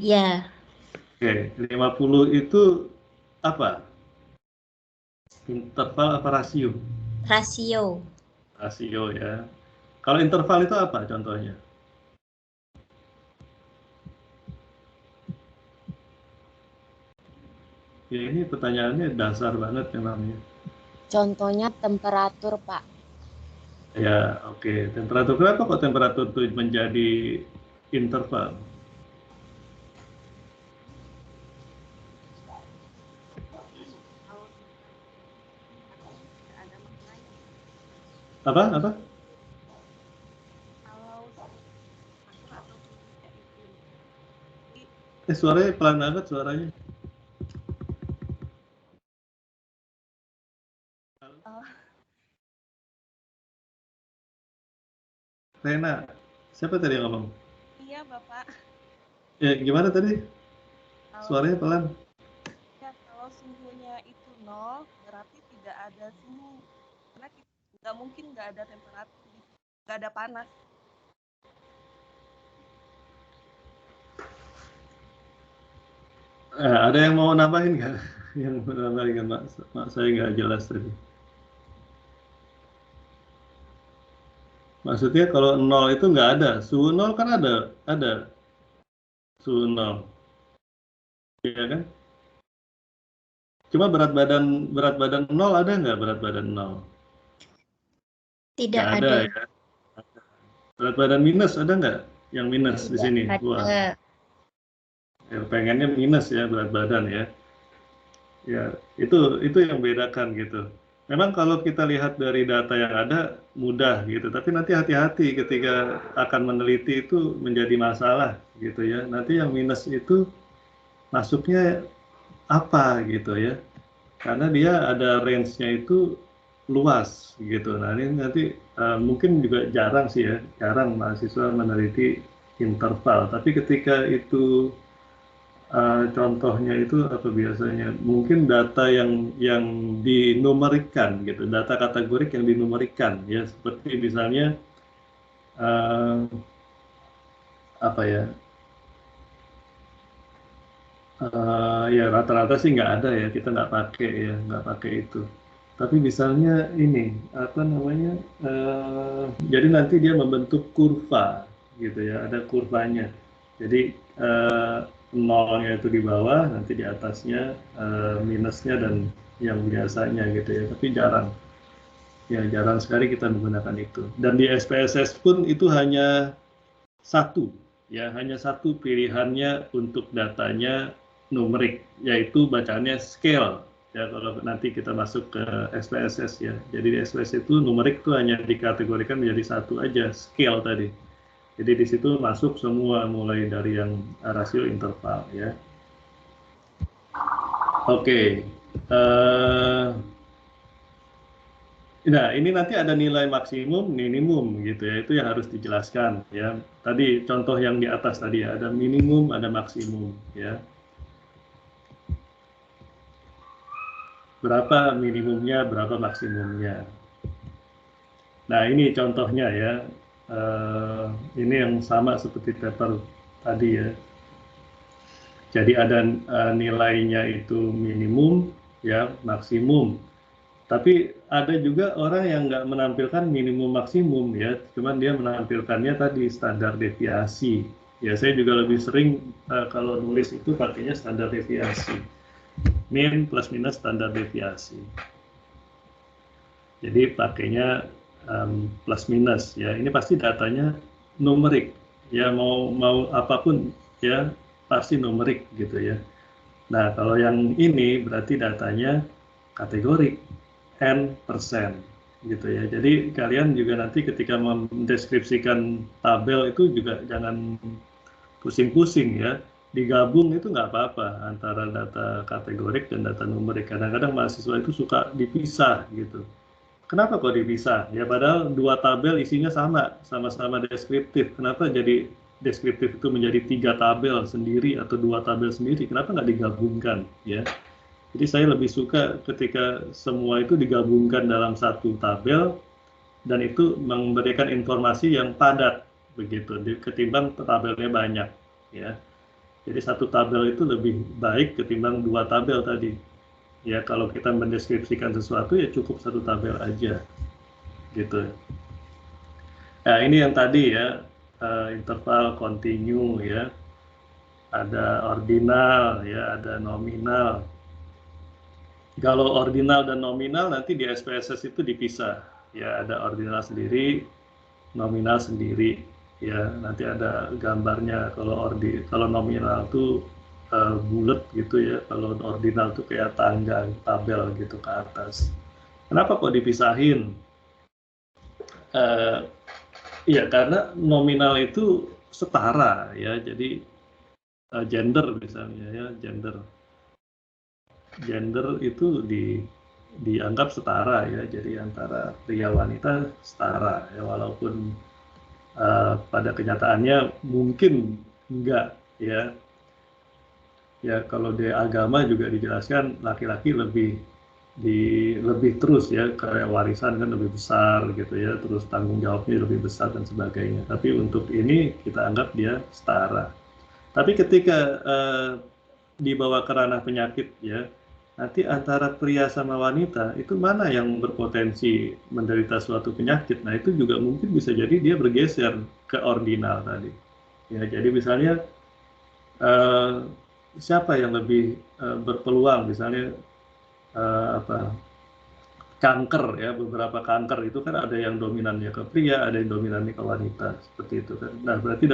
Ya. Oke, 50 itu apa? Interval apa rasio? Rasio. Rasio ya. Kalau interval itu apa contohnya? Ya ini pertanyaannya dasar banget memangnya. Contohnya temperatur, Pak. Ya, oke. Temperatur, kenapa kok temperatur itu menjadi interval? Apa? Suaranya pelan banget suaranya. Rena, siapa tadi yang ngomong? Iya, Bapak. Ya, gimana tadi? Suaranya pelan. Ya, kalau suhunya itu 0, berarti tidak ada suhu. Karena nggak mungkin nggak ada temperatur, nggak ada panas. Ada yang mau nambahin nggak? Yang mau nambahin nggak, Mak? Saya nggak jelas tadi. Maksudnya kalau 0 itu nggak ada, suhu 0 kan ada suhu 0, ya kan? Cuma berat badan 0 ada nggak berat badan 0? Tidak Nggak ada ya. Berat badan minus ada nggak? Yang minus di sini? Wah. Ya, pengennya minus ya berat badan ya. Ya, itu yang bedakan gitu. Memang kalau kita lihat dari data yang ada mudah gitu, tapi nanti hati-hati ketika akan meneliti itu menjadi masalah gitu ya. Nanti yang minus itu masuknya apa gitu ya. Karena dia ada range-nya itu luas gitu. Nah, ini nanti mungkin juga jarang sih ya, jarang mahasiswa meneliti interval. Tapi ketika itu contohnya itu apa biasanya? Mungkin data yang dinumerikan gitu, data kategorik yang dinumerikan ya, seperti misalnya apa ya? Ya rata-rata sih nggak ada ya, kita nggak pakai itu. Tapi misalnya ini apa namanya? Jadi nanti dia membentuk kurva gitu ya, ada kurvanya. Jadi nolnya itu di bawah, nanti di atasnya minusnya dan yang biasanya gitu ya. Tapi jarang sekali kita menggunakan itu. Dan di SPSS pun itu hanya satu pilihannya untuk datanya numerik, yaitu bacaannya scale ya kalau nanti kita masuk ke SPSS ya. Jadi di SPSS itu numerik itu hanya dikategorikan menjadi satu aja, scale tadi. Jadi di situ masuk semua mulai dari yang rasio interval ya. Oke. Nah, ini nanti ada nilai maksimum, minimum gitu ya. Itu yang harus dijelaskan ya. Tadi contoh yang di atas tadi ya, ada minimum, ada maksimum ya. Berapa minimumnya, berapa maksimumnya. Nah, ini contohnya ya. Ini yang sama seperti paper tadi ya. Jadi ada nilainya itu minimum, ya maksimum. Tapi ada juga orang yang nggak menampilkan minimum maksimum ya, cuman dia menampilkannya tadi standar deviasi. Ya saya juga lebih sering kalau nulis itu pakainya standar deviasi. Min plus minus standar deviasi. Jadi pakainya plus minus ya. Ini pasti datanya numerik ya, mau apapun ya pasti numerik gitu ya. Nah kalau yang ini berarti datanya kategorik n% gitu ya. Jadi kalian juga nanti ketika mendeskripsikan tabel itu juga jangan pusing-pusing ya. Digabung itu nggak apa-apa antara data kategorik dan data numerik. Kadang-kadang mahasiswa itu suka dipisah gitu. Kenapa kok dipisah? Ya padahal dua tabel isinya sama-sama deskriptif. Kenapa jadi deskriptif itu menjadi 3 tabel sendiri atau 2 tabel sendiri? Kenapa nggak digabungkan? Ya. Jadi saya lebih suka ketika semua itu digabungkan dalam satu tabel dan itu memberikan informasi yang padat begitu ketimbang tabelnya banyak ya. Jadi satu tabel itu lebih baik ketimbang 2 tabel tadi. Ya kalau kita mendeskripsikan sesuatu ya cukup satu tabel aja gitu. Nah ini yang tadi ya interval kontinu ya, ada ordinal ya, ada nominal. Kalau ordinal dan nominal nanti di SPSS itu dipisah ya, ada ordinal sendiri, nominal sendiri ya. Nanti ada gambarnya. Kalau nominal itu bulat gitu ya, kalau ordinal itu kayak tangga tabel gitu ke atas. Kenapa kok dipisahin? Ya karena nominal itu setara ya, jadi gender misalnya ya, gender itu dianggap setara ya, jadi antara pria wanita setara ya, walaupun pada kenyataannya mungkin enggak ya. Ya kalau di agama juga dijelaskan laki-laki lebih terus ya, kayak warisan kan lebih besar gitu ya, terus tanggung jawabnya lebih besar dan sebagainya. Tapi untuk ini kita anggap dia setara. Tapi ketika dibawa ke ranah penyakit ya, nanti antara pria sama wanita itu mana yang berpotensi menderita suatu penyakit. Nah itu juga mungkin bisa jadi dia bergeser ke ordinal tadi. Ya jadi misalnya siapa yang lebih berpeluang, misalnya kanker ya, beberapa kanker itu kan ada yang dominannya ke pria, ada yang dominannya ke wanita, seperti itu kan. Nah berarti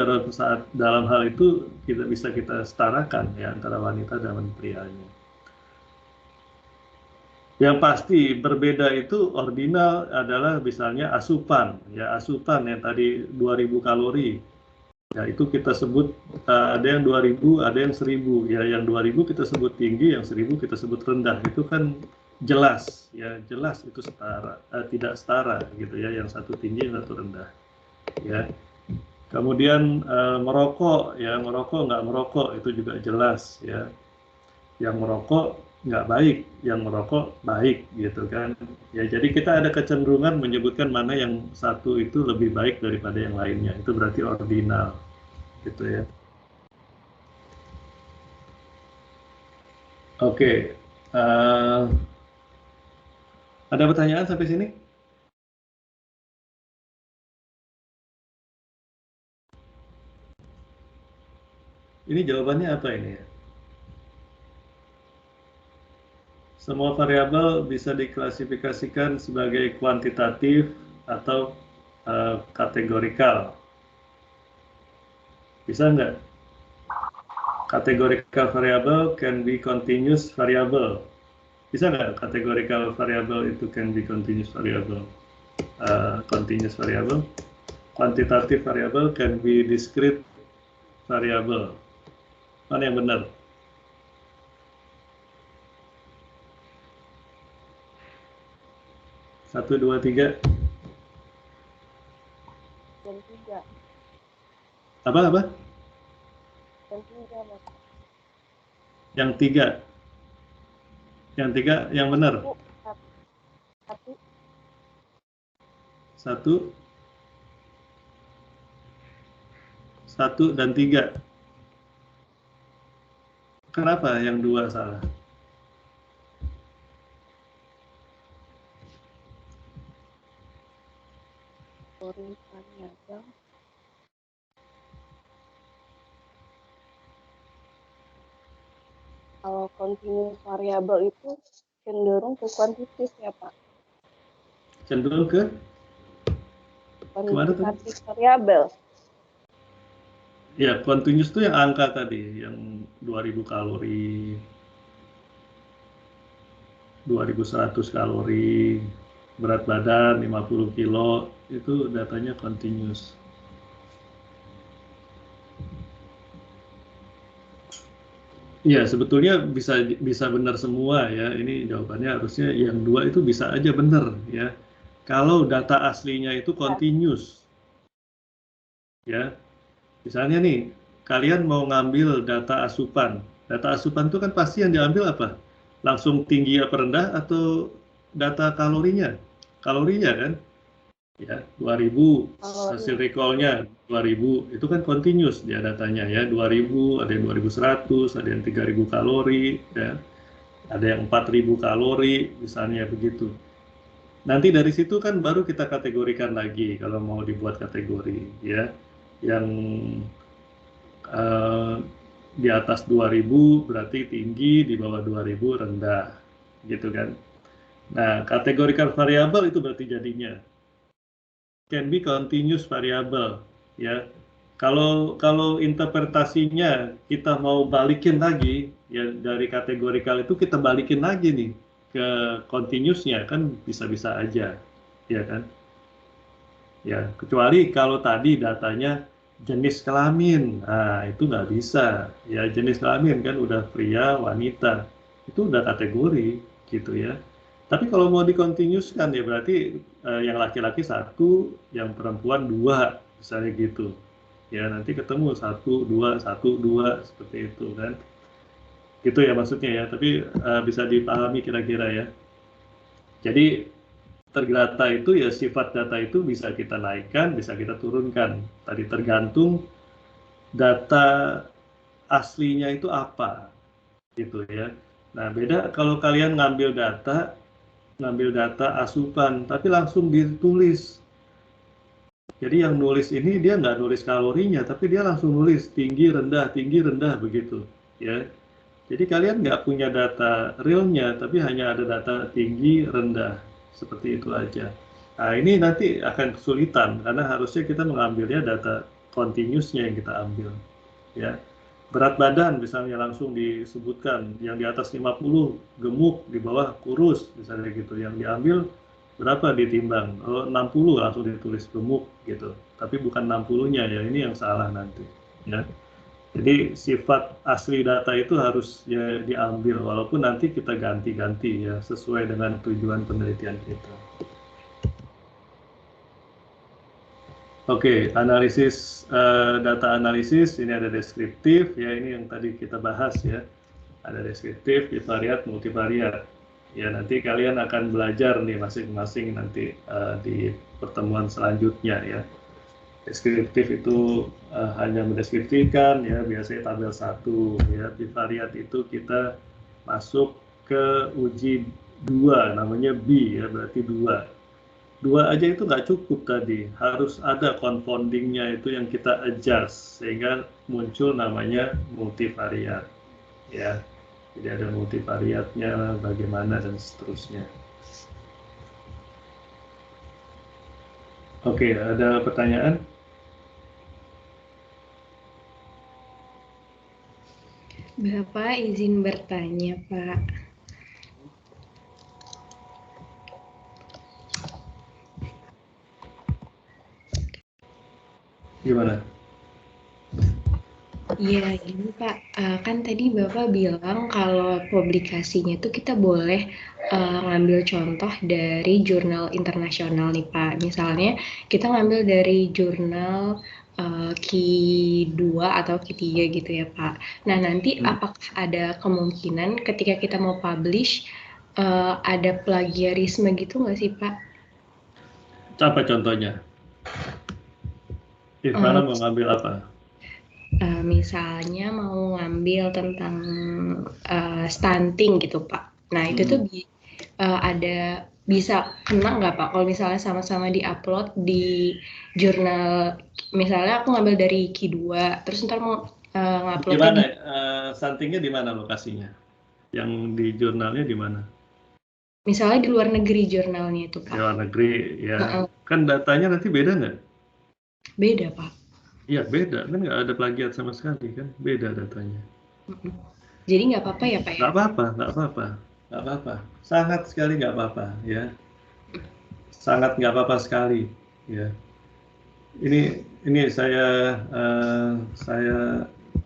dalam hal itu bisa kita setarakan ya antara wanita dan prianya. Yang pasti berbeda itu ordinal adalah misalnya asupan ya, asupan yang tadi 2000 kalori. Ya itu kita sebut ada yang 2000, ada yang 1000. Ya yang 2000 kita sebut tinggi, yang 1000 kita sebut rendah. Itu kan jelas ya, jelas itu setara, tidak setara gitu ya, yang satu tinggi, yang satu rendah. Ya. Kemudian merokok ya, merokok nggak merokok itu juga jelas ya. Yang merokok nggak baik, yang merokok baik gitu kan. Ya jadi kita ada kecenderungan menyebutkan mana yang satu itu lebih baik daripada yang lainnya. Itu berarti ordinal gitu ya. Oke. Ada pertanyaan sampai sini? Ini jawabannya apa ini ya? Semua variabel bisa diklasifikasikan sebagai kuantitatif atau kategorikal. Bisa nggak? Categorical variable can be continuous variable. Bisa nggak categorical variable itu can be continuous variable? Continuous variable. Quantitative variable can be discrete variable. Mana yang benar? Satu, dua, tiga. Dan 3. Apa? Dan 3, Mas. Yang tiga. Yang tiga yang benar. Satu dan 3. Kenapa yang 2 salah? Kalau continuous variable itu cenderung ke kuantitatif ya, Pak. Cenderung ke? Kemana tuh? Kuantitatif variabel. Ya, continuous itu yang angka tadi, yang 2000 kalori, 2100 kalori, berat badan 50 kilo, itu datanya continuous. Iya, sebetulnya bisa benar semua ya. Ini jawabannya harusnya yang 2 itu bisa aja benar ya. Kalau data aslinya itu continuous. Ya. Misalnya nih, kalian mau ngambil data asupan. Data asupan itu kan pasti yang diambil apa? Langsung tinggi apa rendah atau data kalorinya? Kalorinya kan? Ya, 2000 hasil recall-nya 2000 itu kan continuous dia datanya ya, 2000, ada yang 2100, ada yang 3000 kalori ya. Ada yang 4000 kalori misalnya begitu. Nanti dari situ kan baru kita kategorikan lagi kalau mau dibuat kategori ya. Yang di atas 2000 berarti tinggi, di bawah 2000 rendah gitu kan. Nah, categorical variable itu berarti jadinya can be continuous variable ya. Kalau interpretasinya kita mau balikin lagi ya, dari kategorikal itu kita balikin lagi nih ke continuousnya kan bisa-bisa aja ya kan. Ya, kecuali kalau tadi datanya jenis kelamin, nah itu nggak bisa ya, jenis kelamin kan udah pria wanita, itu udah kategori gitu ya. Tapi kalau mau dikontinuuskan ya berarti yang laki-laki 1, yang perempuan 2 misalnya gitu ya, nanti ketemu 1, 2, 1, 2 seperti itu kan, gitu ya maksudnya ya. Tapi bisa dipahami kira-kira ya. Jadi terdata itu ya, sifat data itu bisa kita naikkan, bisa kita turunkan. Tadi tergantung data aslinya itu apa, gitu ya. Nah, beda kalau kalian ngambil data asupan, tapi langsung ditulis. Jadi yang nulis ini dia nggak nulis kalorinya, tapi dia langsung nulis tinggi rendah begitu, ya. Jadi kalian nggak punya data realnya, tapi hanya ada data tinggi rendah, seperti itu aja. Nah, ini nanti akan kesulitan karena harusnya kita mengambilnya data continuousnya yang kita ambil, ya. Berat badan misalnya langsung disebutkan, yang di atas 50 gemuk, di bawah kurus misalnya gitu. Yang diambil berapa ditimbang? Oh, 60 langsung ditulis gemuk gitu. Tapi bukan 60-nya ya, ini yang salah nanti, ya. Jadi sifat asli data itu harus ya diambil, walaupun nanti kita ganti-ganti ya sesuai dengan tujuan penelitian kita. Oke, analisis data analisis ini ada deskriptif ya, ini yang tadi kita bahas ya. Ada deskriptif, bivariat, multivariat. Ya, nanti kalian akan belajar nih masing-masing nanti di pertemuan selanjutnya ya. Deskriptif itu hanya mendeskripsikan ya, biasanya tabel 1 ya. Bivariat itu kita masuk ke uji 2, namanya B ya, berarti 2 aja itu nggak cukup tadi, harus ada confoundingnya itu yang kita adjust sehingga muncul namanya multivariat ya. Jadi ada multivariatnya bagaimana dan seterusnya. Oke, ada pertanyaan? Bapak izin bertanya, Pak. Gimana? Iya, ini Pak, kan tadi Bapak bilang kalau publikasinya itu kita boleh ngambil contoh dari jurnal internasional nih Pak. Misalnya kita ngambil dari jurnal Q2 atau Q3 gitu ya Pak. Nah nanti apakah ada kemungkinan ketika kita mau publish ada plagiarisme gitu nggak sih Pak? Apa contohnya? Ivana mau ngambil apa? Misalnya mau ngambil tentang stunting gitu Pak. Nah itu tuh ada bisa kena nggak Pak kalau misalnya sama-sama di-upload di jurnal, misalnya aku ngambil dari Q2 terus ntar mau nguploadnya Gimana? Stuntingnya di mana lokasinya? Yang di jurnalnya di mana? misalnya di luar negeri jurnalnya itu Pak. Di luar negeri, ya. Kan datanya nanti beda nggak? Beda Pak. Iya beda, kan nggak ada plagiat sama sekali kan, beda datanya. Jadi nggak apa-apa ya Pak ya? Nggak apa-apa. Sangat sekali nggak apa-apa ya. Sangat nggak apa-apa sekali ya. Ini saya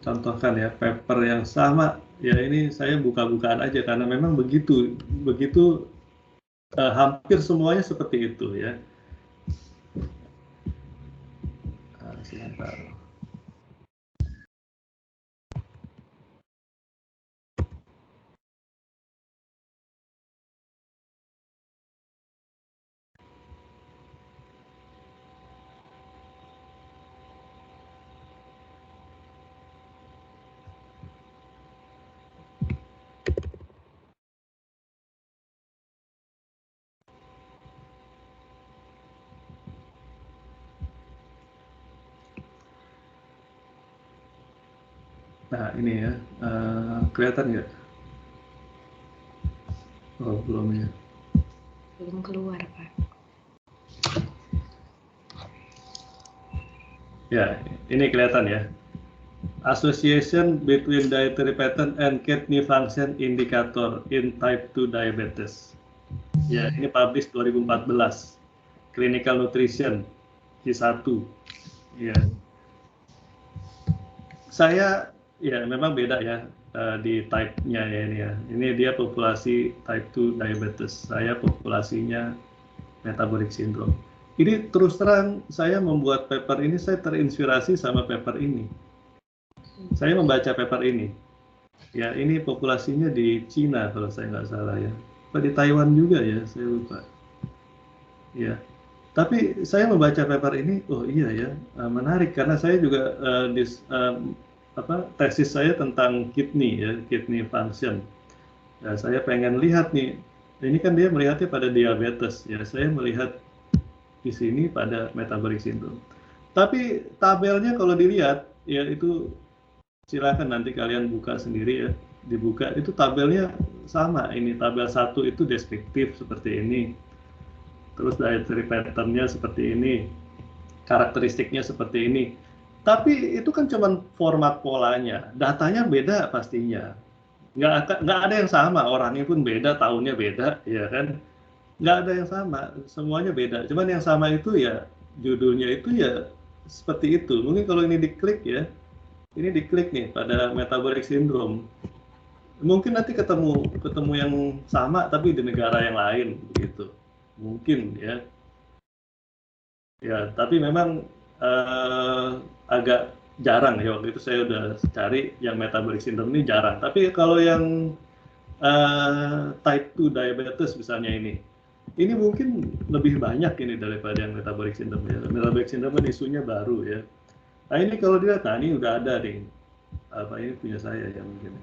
contohkan ya paper yang sama ya, ini saya buka-bukaan aja karena memang begitu hampir semuanya seperti itu ya. Sebentar. Nah ini ya, kelihatan nggak? Oh belum ya. Belum keluar Pak. Ya, ini kelihatan ya. Association between dietary pattern and kidney function indicator in type 2 diabetes. Ya, ini publish 2014. Clinical Nutrition Q1. Ya. Saya ya memang beda ya di type-nya ya ini ya. Ini dia populasi type 2 diabetes. Saya populasinya metabolic syndrome. Ini terus terang saya membuat paper ini, saya terinspirasi sama paper ini. Saya membaca paper ini. Ya, ini populasinya di Cina kalau saya nggak salah ya. Apa di Taiwan juga ya, saya lupa. Ya. Tapi saya membaca paper ini, oh iya ya, menarik karena saya juga tesis saya tentang kidney ya, kidney function. Ya, saya pengen lihat nih, ini kan dia melihatnya pada diabetes ya, saya melihat di sini pada metabolic syndrome. Tapi tabelnya kalau dilihat ya itu silakan nanti kalian buka sendiri ya, dibuka itu tabelnya sama. Ini tabel 1 itu deskriptif seperti ini. Terus dietary pattern-nya seperti ini, karakteristiknya seperti ini. Tapi itu kan cuma format polanya, datanya beda pastinya. Nggak ada yang sama, orangnya pun beda, tahunnya beda, ya kan? Nggak ada yang sama, semuanya beda. Cuman yang sama itu ya, judulnya itu ya seperti itu. Mungkin kalau ini diklik ya, ini diklik nih pada metabolic syndrome. Mungkin nanti ketemu yang sama tapi di negara yang lain, gitu. Mungkin ya. Ya, tapi memang agak jarang ya, waktu itu saya udah cari yang metabolic syndrome ini jarang. Tapi kalau yang type 2 diabetes misalnya ini mungkin lebih banyak ini daripada yang metabolic syndrome ya. Metabolic syndrome kan isunya baru ya. Nah ini kalau dilihat, nah ini udah ada nih. Apa ini punya saya ya mungkin.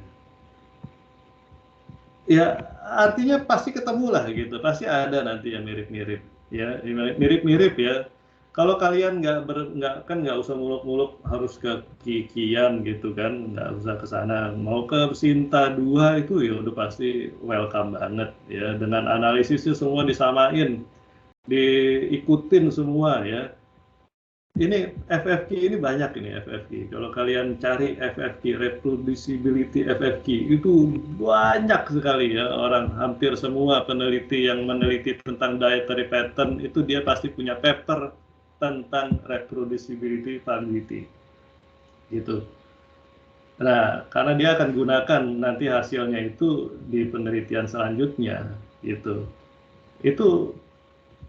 Ya artinya pasti ketemu lah gitu, pasti ada nanti yang mirip-mirip ya, mirip-mirip ya. Kalau kalian nggak usah muluk-muluk harus ke Kikian gitu kan, nggak usah ke sana. Mau ke Sinta 2 itu ya udah pasti welcome banget ya, dengan analisisnya semua disamain, diikutin semua ya. Ini FFQ ini banyak ini FFQ. Kalau kalian cari FFQ, reproducibility FFQ, itu banyak sekali ya, orang hampir semua peneliti yang meneliti tentang dietary pattern itu dia pasti punya paper tentang reproducibility validity gitu. Nah, karena dia akan gunakan nanti hasilnya itu di penelitian selanjutnya gitu. Itu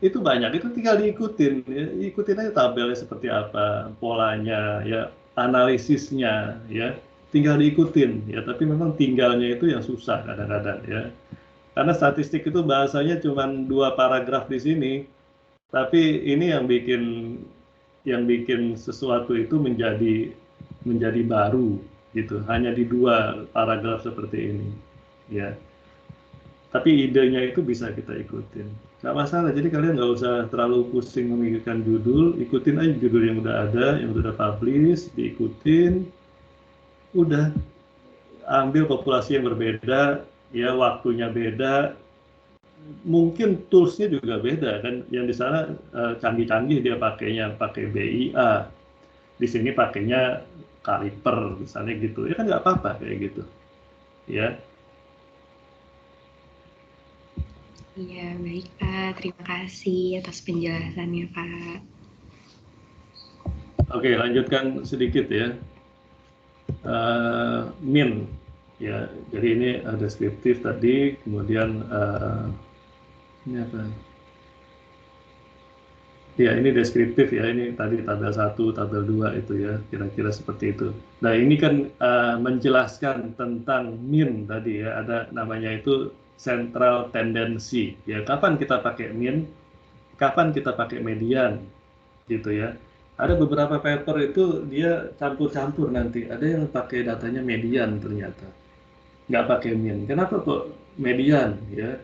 banyak, itu tinggal diikutin ya. Ikutin aja tabelnya seperti apa, polanya ya, analisisnya ya, tinggal diikutin ya. Tapi memang tinggalnya itu yang susah kadang-kadang ya, karena statistik itu bahasanya cuma 2 paragraf di sini, tapi ini yang bikin sesuatu itu menjadi baru gitu, hanya di 2 paragraf seperti ini ya. Tapi idenya itu bisa kita ikutin, nggak masalah. Jadi kalian nggak usah terlalu pusing memikirkan judul, ikutin aja judul yang udah ada, yang udah publish, diikutin. Udah, ambil populasi yang berbeda, ya waktunya beda, mungkin toolsnya juga beda kan. Yang di sana canggih-canggih dia pakai BIA, di sini pakainya Kaliper misalnya gitu, ya kan nggak apa-apa kayak gitu, ya. Iya, baik Pak. Terima kasih atas penjelasannya Pak. Oke, lanjutkan sedikit ya. Min, ya. Jadi ini deskriptif tadi, kemudian ini apa? Ya, ini deskriptif ya. Ini tadi tabel 1, tabel 2 itu ya, kira-kira seperti itu. Nah, ini kan menjelaskan tentang min tadi ya. Ada namanya itu central tendency ya. Kapan kita pakai min, kapan kita pakai median gitu ya. Ada beberapa paper itu dia campur-campur nanti, ada yang pakai datanya median ternyata, nggak pakai min. Kenapa kok median ya?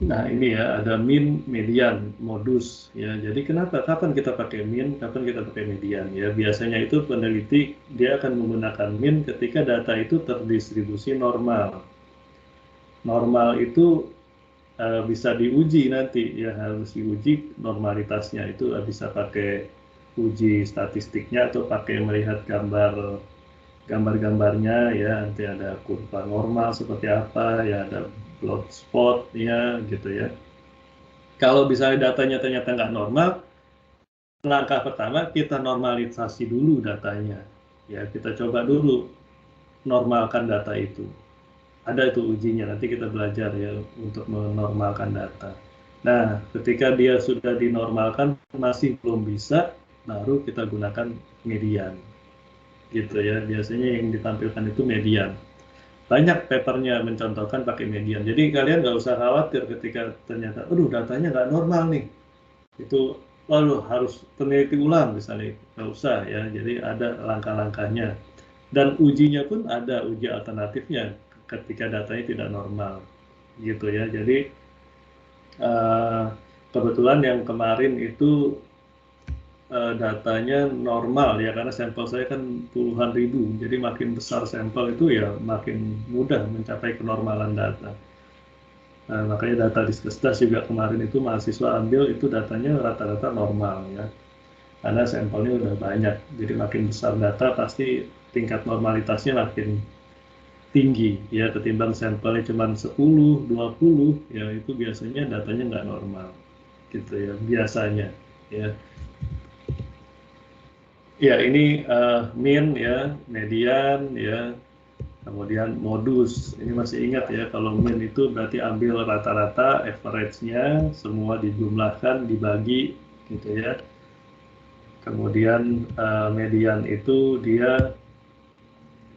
Nah ini ya, ada min, median, modus ya. Jadi kenapa, kapan kita pakai min, kapan kita pakai median ya? Biasanya itu peneliti dia akan menggunakan min ketika data itu terdistribusi normal. Normal itu bisa diuji nanti ya, harus diuji normalitasnya. Itu bisa pakai uji statistiknya atau pakai melihat gambar-gambarnya ya, nanti ada kurva normal seperti apa ya, ada blood spot ya gitu ya. Kalau misalnya datanya ternyata nggak normal, langkah pertama kita normalisasi dulu datanya ya, kita coba dulu normalkan data itu. Ada itu ujinya, nanti kita belajar ya untuk menormalkan data. Nah, ketika dia sudah dinormalkan masih belum bisa, baru kita gunakan median. Gitu ya, biasanya yang ditampilkan itu median. Banyak papernya mencontohkan pakai median. Jadi kalian nggak usah khawatir ketika ternyata, aduh datanya nggak normal nih. Itu lalu harus peneliti ulang misalnya, nggak usah ya. Jadi ada langkah-langkahnya. Dan ujinya pun ada uji alternatifnya ketika datanya tidak normal gitu ya. Jadi kebetulan yang kemarin itu datanya normal ya, karena sampel saya kan puluhan ribu, jadi makin besar sampel itu ya makin mudah mencapai kenormalan data. Makanya data Diskesdas juga kemarin itu mahasiswa ambil itu datanya rata-rata normal ya, karena sampelnya udah banyak. Jadi makin besar data pasti tingkat normalitasnya makin tinggi ya, ketimbang sampelnya cuma 10, 20 ya, itu biasanya datanya nggak normal gitu ya biasanya ya. Ya ini min ya, median ya, kemudian modus. Ini masih ingat ya, kalau min itu berarti ambil rata-rata, average-nya semua dijumlahkan, dibagi gitu ya. Kemudian median itu dia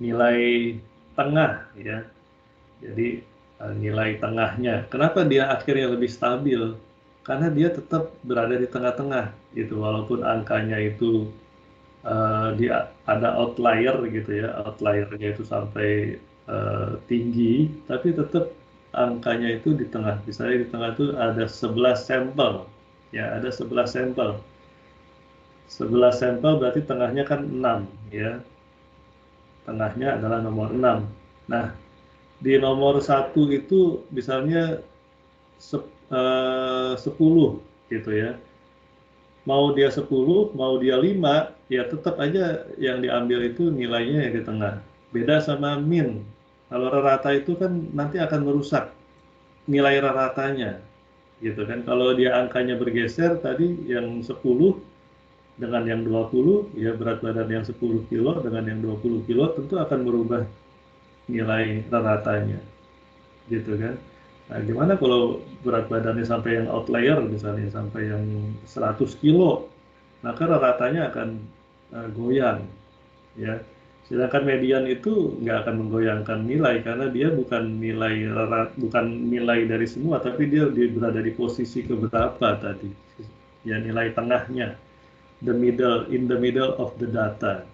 nilai tengah ya, jadi nilai tengahnya. Kenapa dia akhirnya lebih stabil? Karena dia tetap berada di tengah-tengah gitu, walaupun angkanya itu ada outlier gitu ya, outliernya itu sampai tinggi, tapi tetap angkanya itu di tengah. Misalnya di tengah itu ada 11 sampel ya, ada 11 sampel. 11 sampel berarti tengahnya kan 6 ya. Tengahnya adalah nomor 6. Nah, di nomor 1 itu misalnya 10 gitu ya. Mau dia 10, mau dia 5, ya tetap aja yang diambil itu nilainya yang di tengah. Beda sama min. Kalau rata itu kan nanti akan merusak nilai ratanya gitu kan. Kalau dia angkanya bergeser tadi yang 10 dengan yang 20, ya berat badan yang 10 kilo dengan yang 20 kilo tentu akan merubah nilai rata-ratanya, gitu kan. Nah, gimana kalau berat badannya sampai yang outlier misalnya, sampai yang 100 kilo, maka rata-ratanya akan goyang, ya. Sedangkan median itu nggak akan menggoyangkan nilai, karena dia bukan nilai dari semua, tapi dia berada di posisi keberapa tadi, ya nilai tengahnya. In the middle of the data,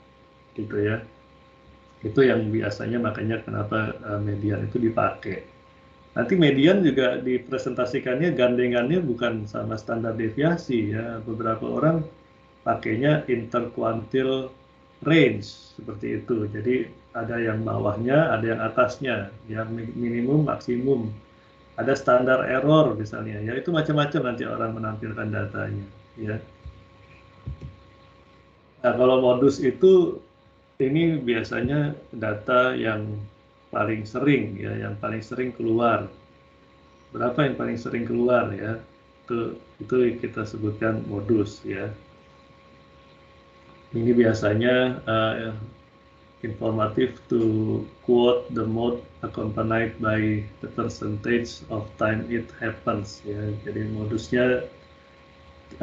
gitu ya. Itu yang biasanya makanya kenapa median itu dipakai. Nanti median juga dipresentasikannya gandengannya bukan sama standar deviasi ya. Beberapa orang pakainya interquartile range seperti itu. Jadi ada yang bawahnya, ada yang atasnya, yang minimum, maksimum. Ada standar error misalnya. Ya itu macam-macam nanti orang menampilkan datanya. Ya. Nah, kalau modus itu ini biasanya data yang paling sering ya, yang paling sering keluar. Berapa yang paling sering keluar ya? Itu kita sebutkan modus ya. Ini biasanya informatif to quote the mode accompanied by the percentage of time it happens ya. Jadi modusnya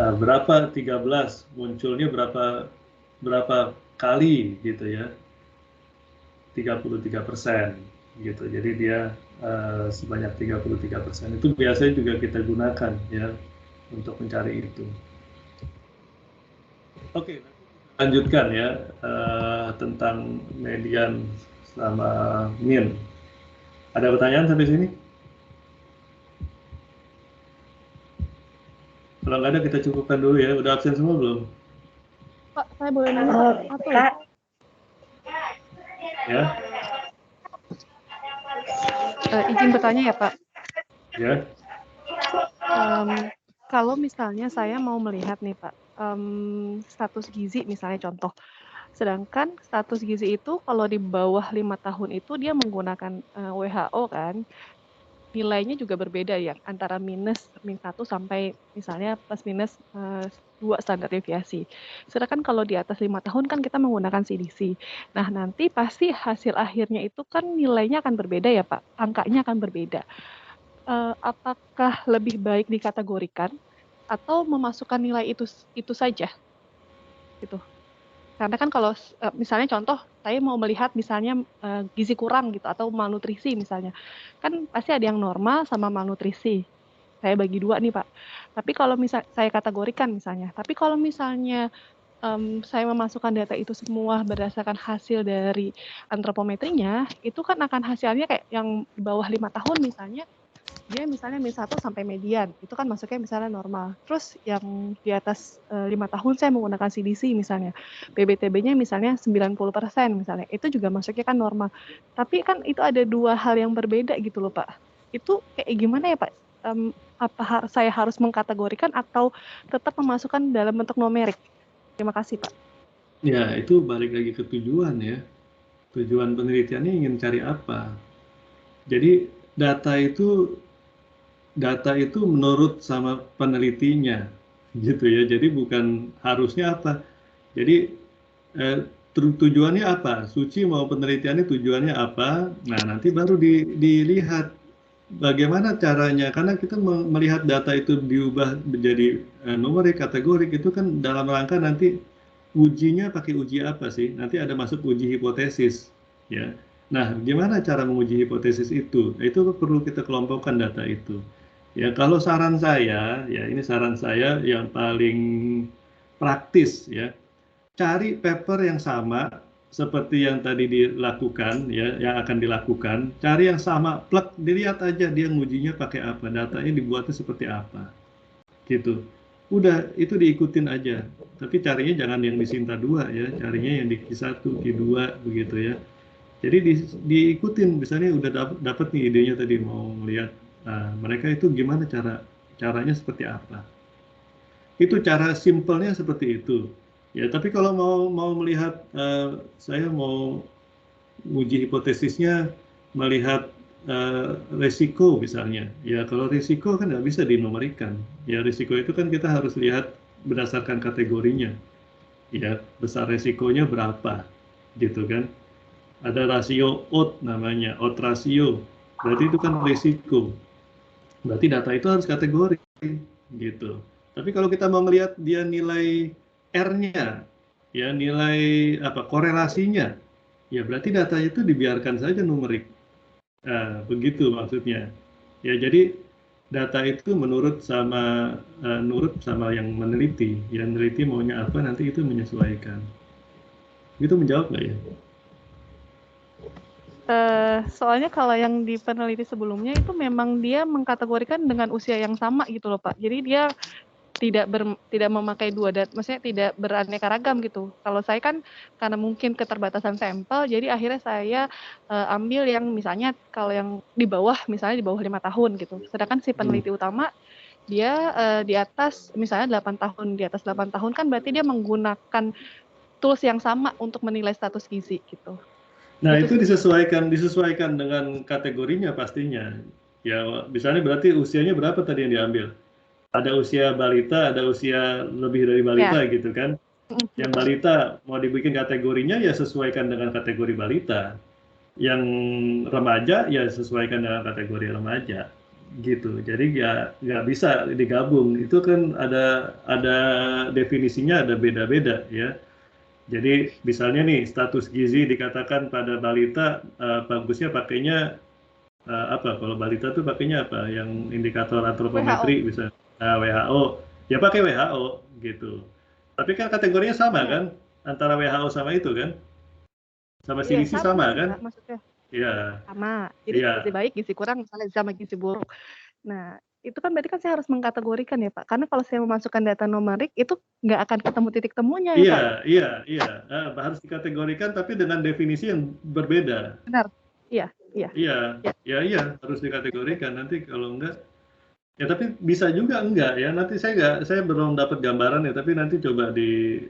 berapa 13 munculnya berapa kali gitu ya, 33% gitu. Jadi dia sebanyak 33%. Itu biasanya juga kita gunakan ya untuk mencari itu. Oke, lanjutkan ya tentang median sama mean. Ada pertanyaan sampai sini? Kalau nggak ada kita cukupkan dulu ya. Udah absen semua belum? Pak, saya boleh nanya satu ya? Ya. Izin bertanya ya Pak. Ya. Kalau misalnya saya mau melihat nih Pak, status gizi misalnya contoh. Sedangkan status gizi itu kalau di bawah 5 tahun itu dia menggunakan WHO kan. Nilainya juga berbeda ya, antara -1 sampai misalnya plus minus 2 standar deviasi. Sedangkan kalau di atas 5 tahun kan kita menggunakan CDC. Nah, nanti pasti hasil akhirnya itu kan nilainya akan berbeda ya Pak, angkanya akan berbeda. Apakah lebih baik dikategorikan atau memasukkan nilai itu saja? Gitu. Karena kan kalau misalnya contoh saya mau melihat misalnya gizi kurang gitu atau malnutrisi misalnya, kan pasti ada yang normal sama malnutrisi. Saya bagi 2 nih Pak. Tapi kalau saya kategorikan misalnya, tapi kalau misalnya saya memasukkan data itu semua berdasarkan hasil dari antropometrinya, itu kan akan hasilnya kayak yang di bawah 5 tahun misalnya, dia misalnya -1 sampai median, itu kan masuknya misalnya normal. Terus yang di atas 5 tahun saya menggunakan CDC misalnya, PBTB-nya misalnya 90% misalnya, itu juga masuknya kan normal. Tapi kan itu ada 2 hal yang berbeda gitu loh Pak. Itu kayak gimana ya Pak? Apa saya harus mengkategorikan atau tetap memasukkan dalam bentuk numerik? Terima kasih Pak. Ya, itu balik lagi ke tujuan ya. Tujuan penelitiannya ingin cari apa? Jadi data itu menurut sama penelitinya gitu ya. Jadi bukan harusnya apa. Jadi tujuannya apa? Suci mau penelitiannya tujuannya apa? Nah, nanti baru dilihat bagaimana caranya. Karena kita melihat data itu diubah menjadi numerik, kategorik, itu kan dalam rangka nanti ujinya pakai uji apa sih? Nanti ada masuk uji hipotesis ya. Nah, gimana cara menguji hipotesis itu? Itu perlu kita kelompokkan data itu. Ya, kalau saran saya, ya ini saran saya yang paling praktis ya. Cari paper yang sama seperti yang tadi dilakukan ya, yang akan dilakukan. Cari yang sama, plug, dilihat aja dia ngujinya pakai apa, datanya dibuatnya seperti apa. Gitu. Udah, itu diikutin aja. Tapi carinya jangan yang di Sinta 2 ya, carinya yang di Q1, Q2 begitu ya. Jadi diikutin, misalnya udah dapat nih idenya tadi mau melihat mereka itu gimana caranya seperti apa. Itu cara simpelnya seperti itu. Ya, tapi kalau mau melihat saya mau uji hipotesisnya melihat risiko misalnya. Ya kalau risiko kan nggak bisa dinumerikan. Ya risiko itu kan kita harus lihat berdasarkan kategorinya. Ya besar risikonya berapa, gitu kan. Ada rasio odds namanya, odds ratio. Berarti itu kan risiko. Berarti data itu harus kategori, gitu. Tapi kalau kita mau melihat dia nilai R-nya, ya nilai apa korelasinya, ya berarti data itu dibiarkan saja numerik. Nah, begitu maksudnya. Ya jadi data itu nurut sama yang meneliti. Yang meneliti maunya apa nanti itu menyesuaikan. Itu menjawab nggak ya? Soalnya kalau yang di peneliti sebelumnya itu memang dia mengkategorikan dengan usia yang sama gitu loh Pak. Jadi dia tidak memakai dua data, maksudnya tidak beraneka ragam gitu. Kalau saya kan karena mungkin keterbatasan sampel, jadi akhirnya saya ambil yang misalnya kalau yang di bawah, misalnya di bawah 5 tahun gitu. Sedangkan si peneliti utama dia di atas misalnya 8 tahun, di atas 8 tahun kan berarti dia menggunakan tools yang sama untuk menilai status gizi gitu. Nah itu disesuaikan dengan kategorinya pastinya. Ya misalnya berarti usianya berapa tadi yang diambil? Ada usia balita, ada usia lebih dari balita gitu kan. Yang balita mau dibikin kategorinya ya sesuaikan dengan kategori balita. Yang remaja ya sesuaikan dengan kategori remaja gitu. Jadi ya nggak bisa digabung. Itu kan ada definisinya ada beda-beda ya. Jadi misalnya nih status gizi dikatakan pada balita bagusnya pakainya apa? Kalau balita tuh pakainya apa? Yang indikator antropometri bisa WHO. Ya pakai WHO gitu. Tapi kan kategorinya sama kan? Antara WHO sama itu kan? Sama CDC sama kan? Maksudnya. Iya. Sama. Jadi gizi baik, gizi kurang, misalnya sama gizi buruk. Nah, itu kan berarti kan saya harus mengkategorikan ya Pak. Karena kalau saya memasukkan data numerik itu nggak akan ketemu titik temunya ya Pak. Iya. Harus dikategorikan tapi dengan definisi yang berbeda. Benar. Iya. Iya, harus dikategorikan. Nanti kalau enggak ya tapi bisa juga enggak ya. Nanti saya belum dapat gambaran ya, tapi nanti coba di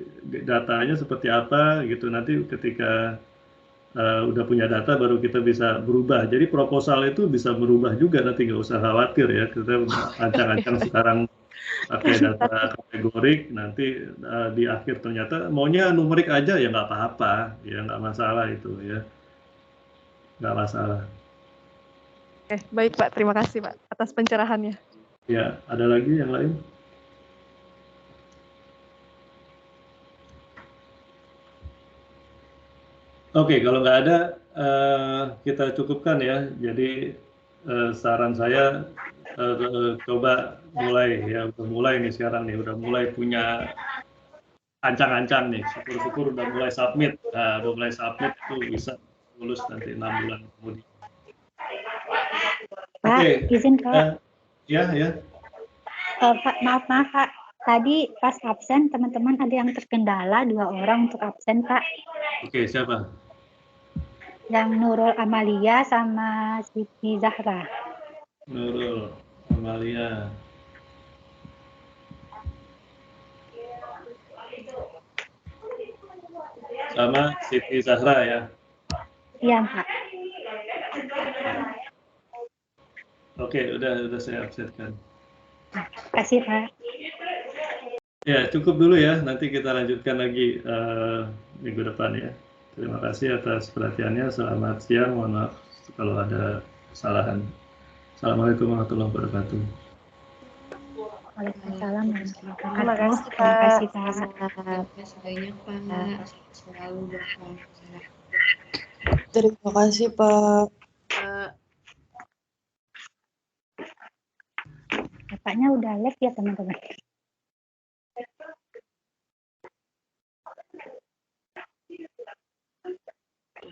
datanya seperti apa gitu. Nanti ketika udah punya data baru kita bisa berubah. Jadi proposal itu bisa berubah juga, nanti nggak usah khawatir ya. Kita ancang-ancang sekarang pakai data kategorik, nanti di akhir ternyata maunya numerik aja ya nggak apa-apa, ya nggak masalah itu ya. Nggak masalah. Oke, baik Pak. Terima kasih Pak atas pencerahannya. Ya, ada lagi yang lain? Oke, kalau nggak ada, kita cukupkan ya. Jadi saran saya coba mulai ya, udah mulai nih sekarang nih, udah mulai punya ancang-ancang nih. Syukur-syukur udah mulai submit. Nah, udah mulai submit itu bisa lulus nanti 6 bulan kemudian. Pak, izin Pak. Ya. Pak, maaf Pak. Tadi pas absen teman-teman ada yang terkendala 2 orang untuk absen Pak. Oke, siapa? Yang Nurul Amalia sama Siti Zahra. Nurul Amalia. Sama Siti Zahra ya? Iya Pak. Oke, udah saya absenkan. Terima kasih Pak. Ya, cukup dulu ya. Nanti kita lanjutkan lagi minggu depan ya. Terima kasih atas perhatiannya. Selamat siang. Mohon maaf kalau ada kesalahan. Assalamualaikum warahmatullahi wabarakatuh. Waalaikumsalam warahmatullahi wabarakatuh. Terima kasih Pak. Terima kasih Pak. Terima kasih banyak Pak. Selalu Bapak. Terima kasih Pak. Bapaknya udah live ya teman-teman.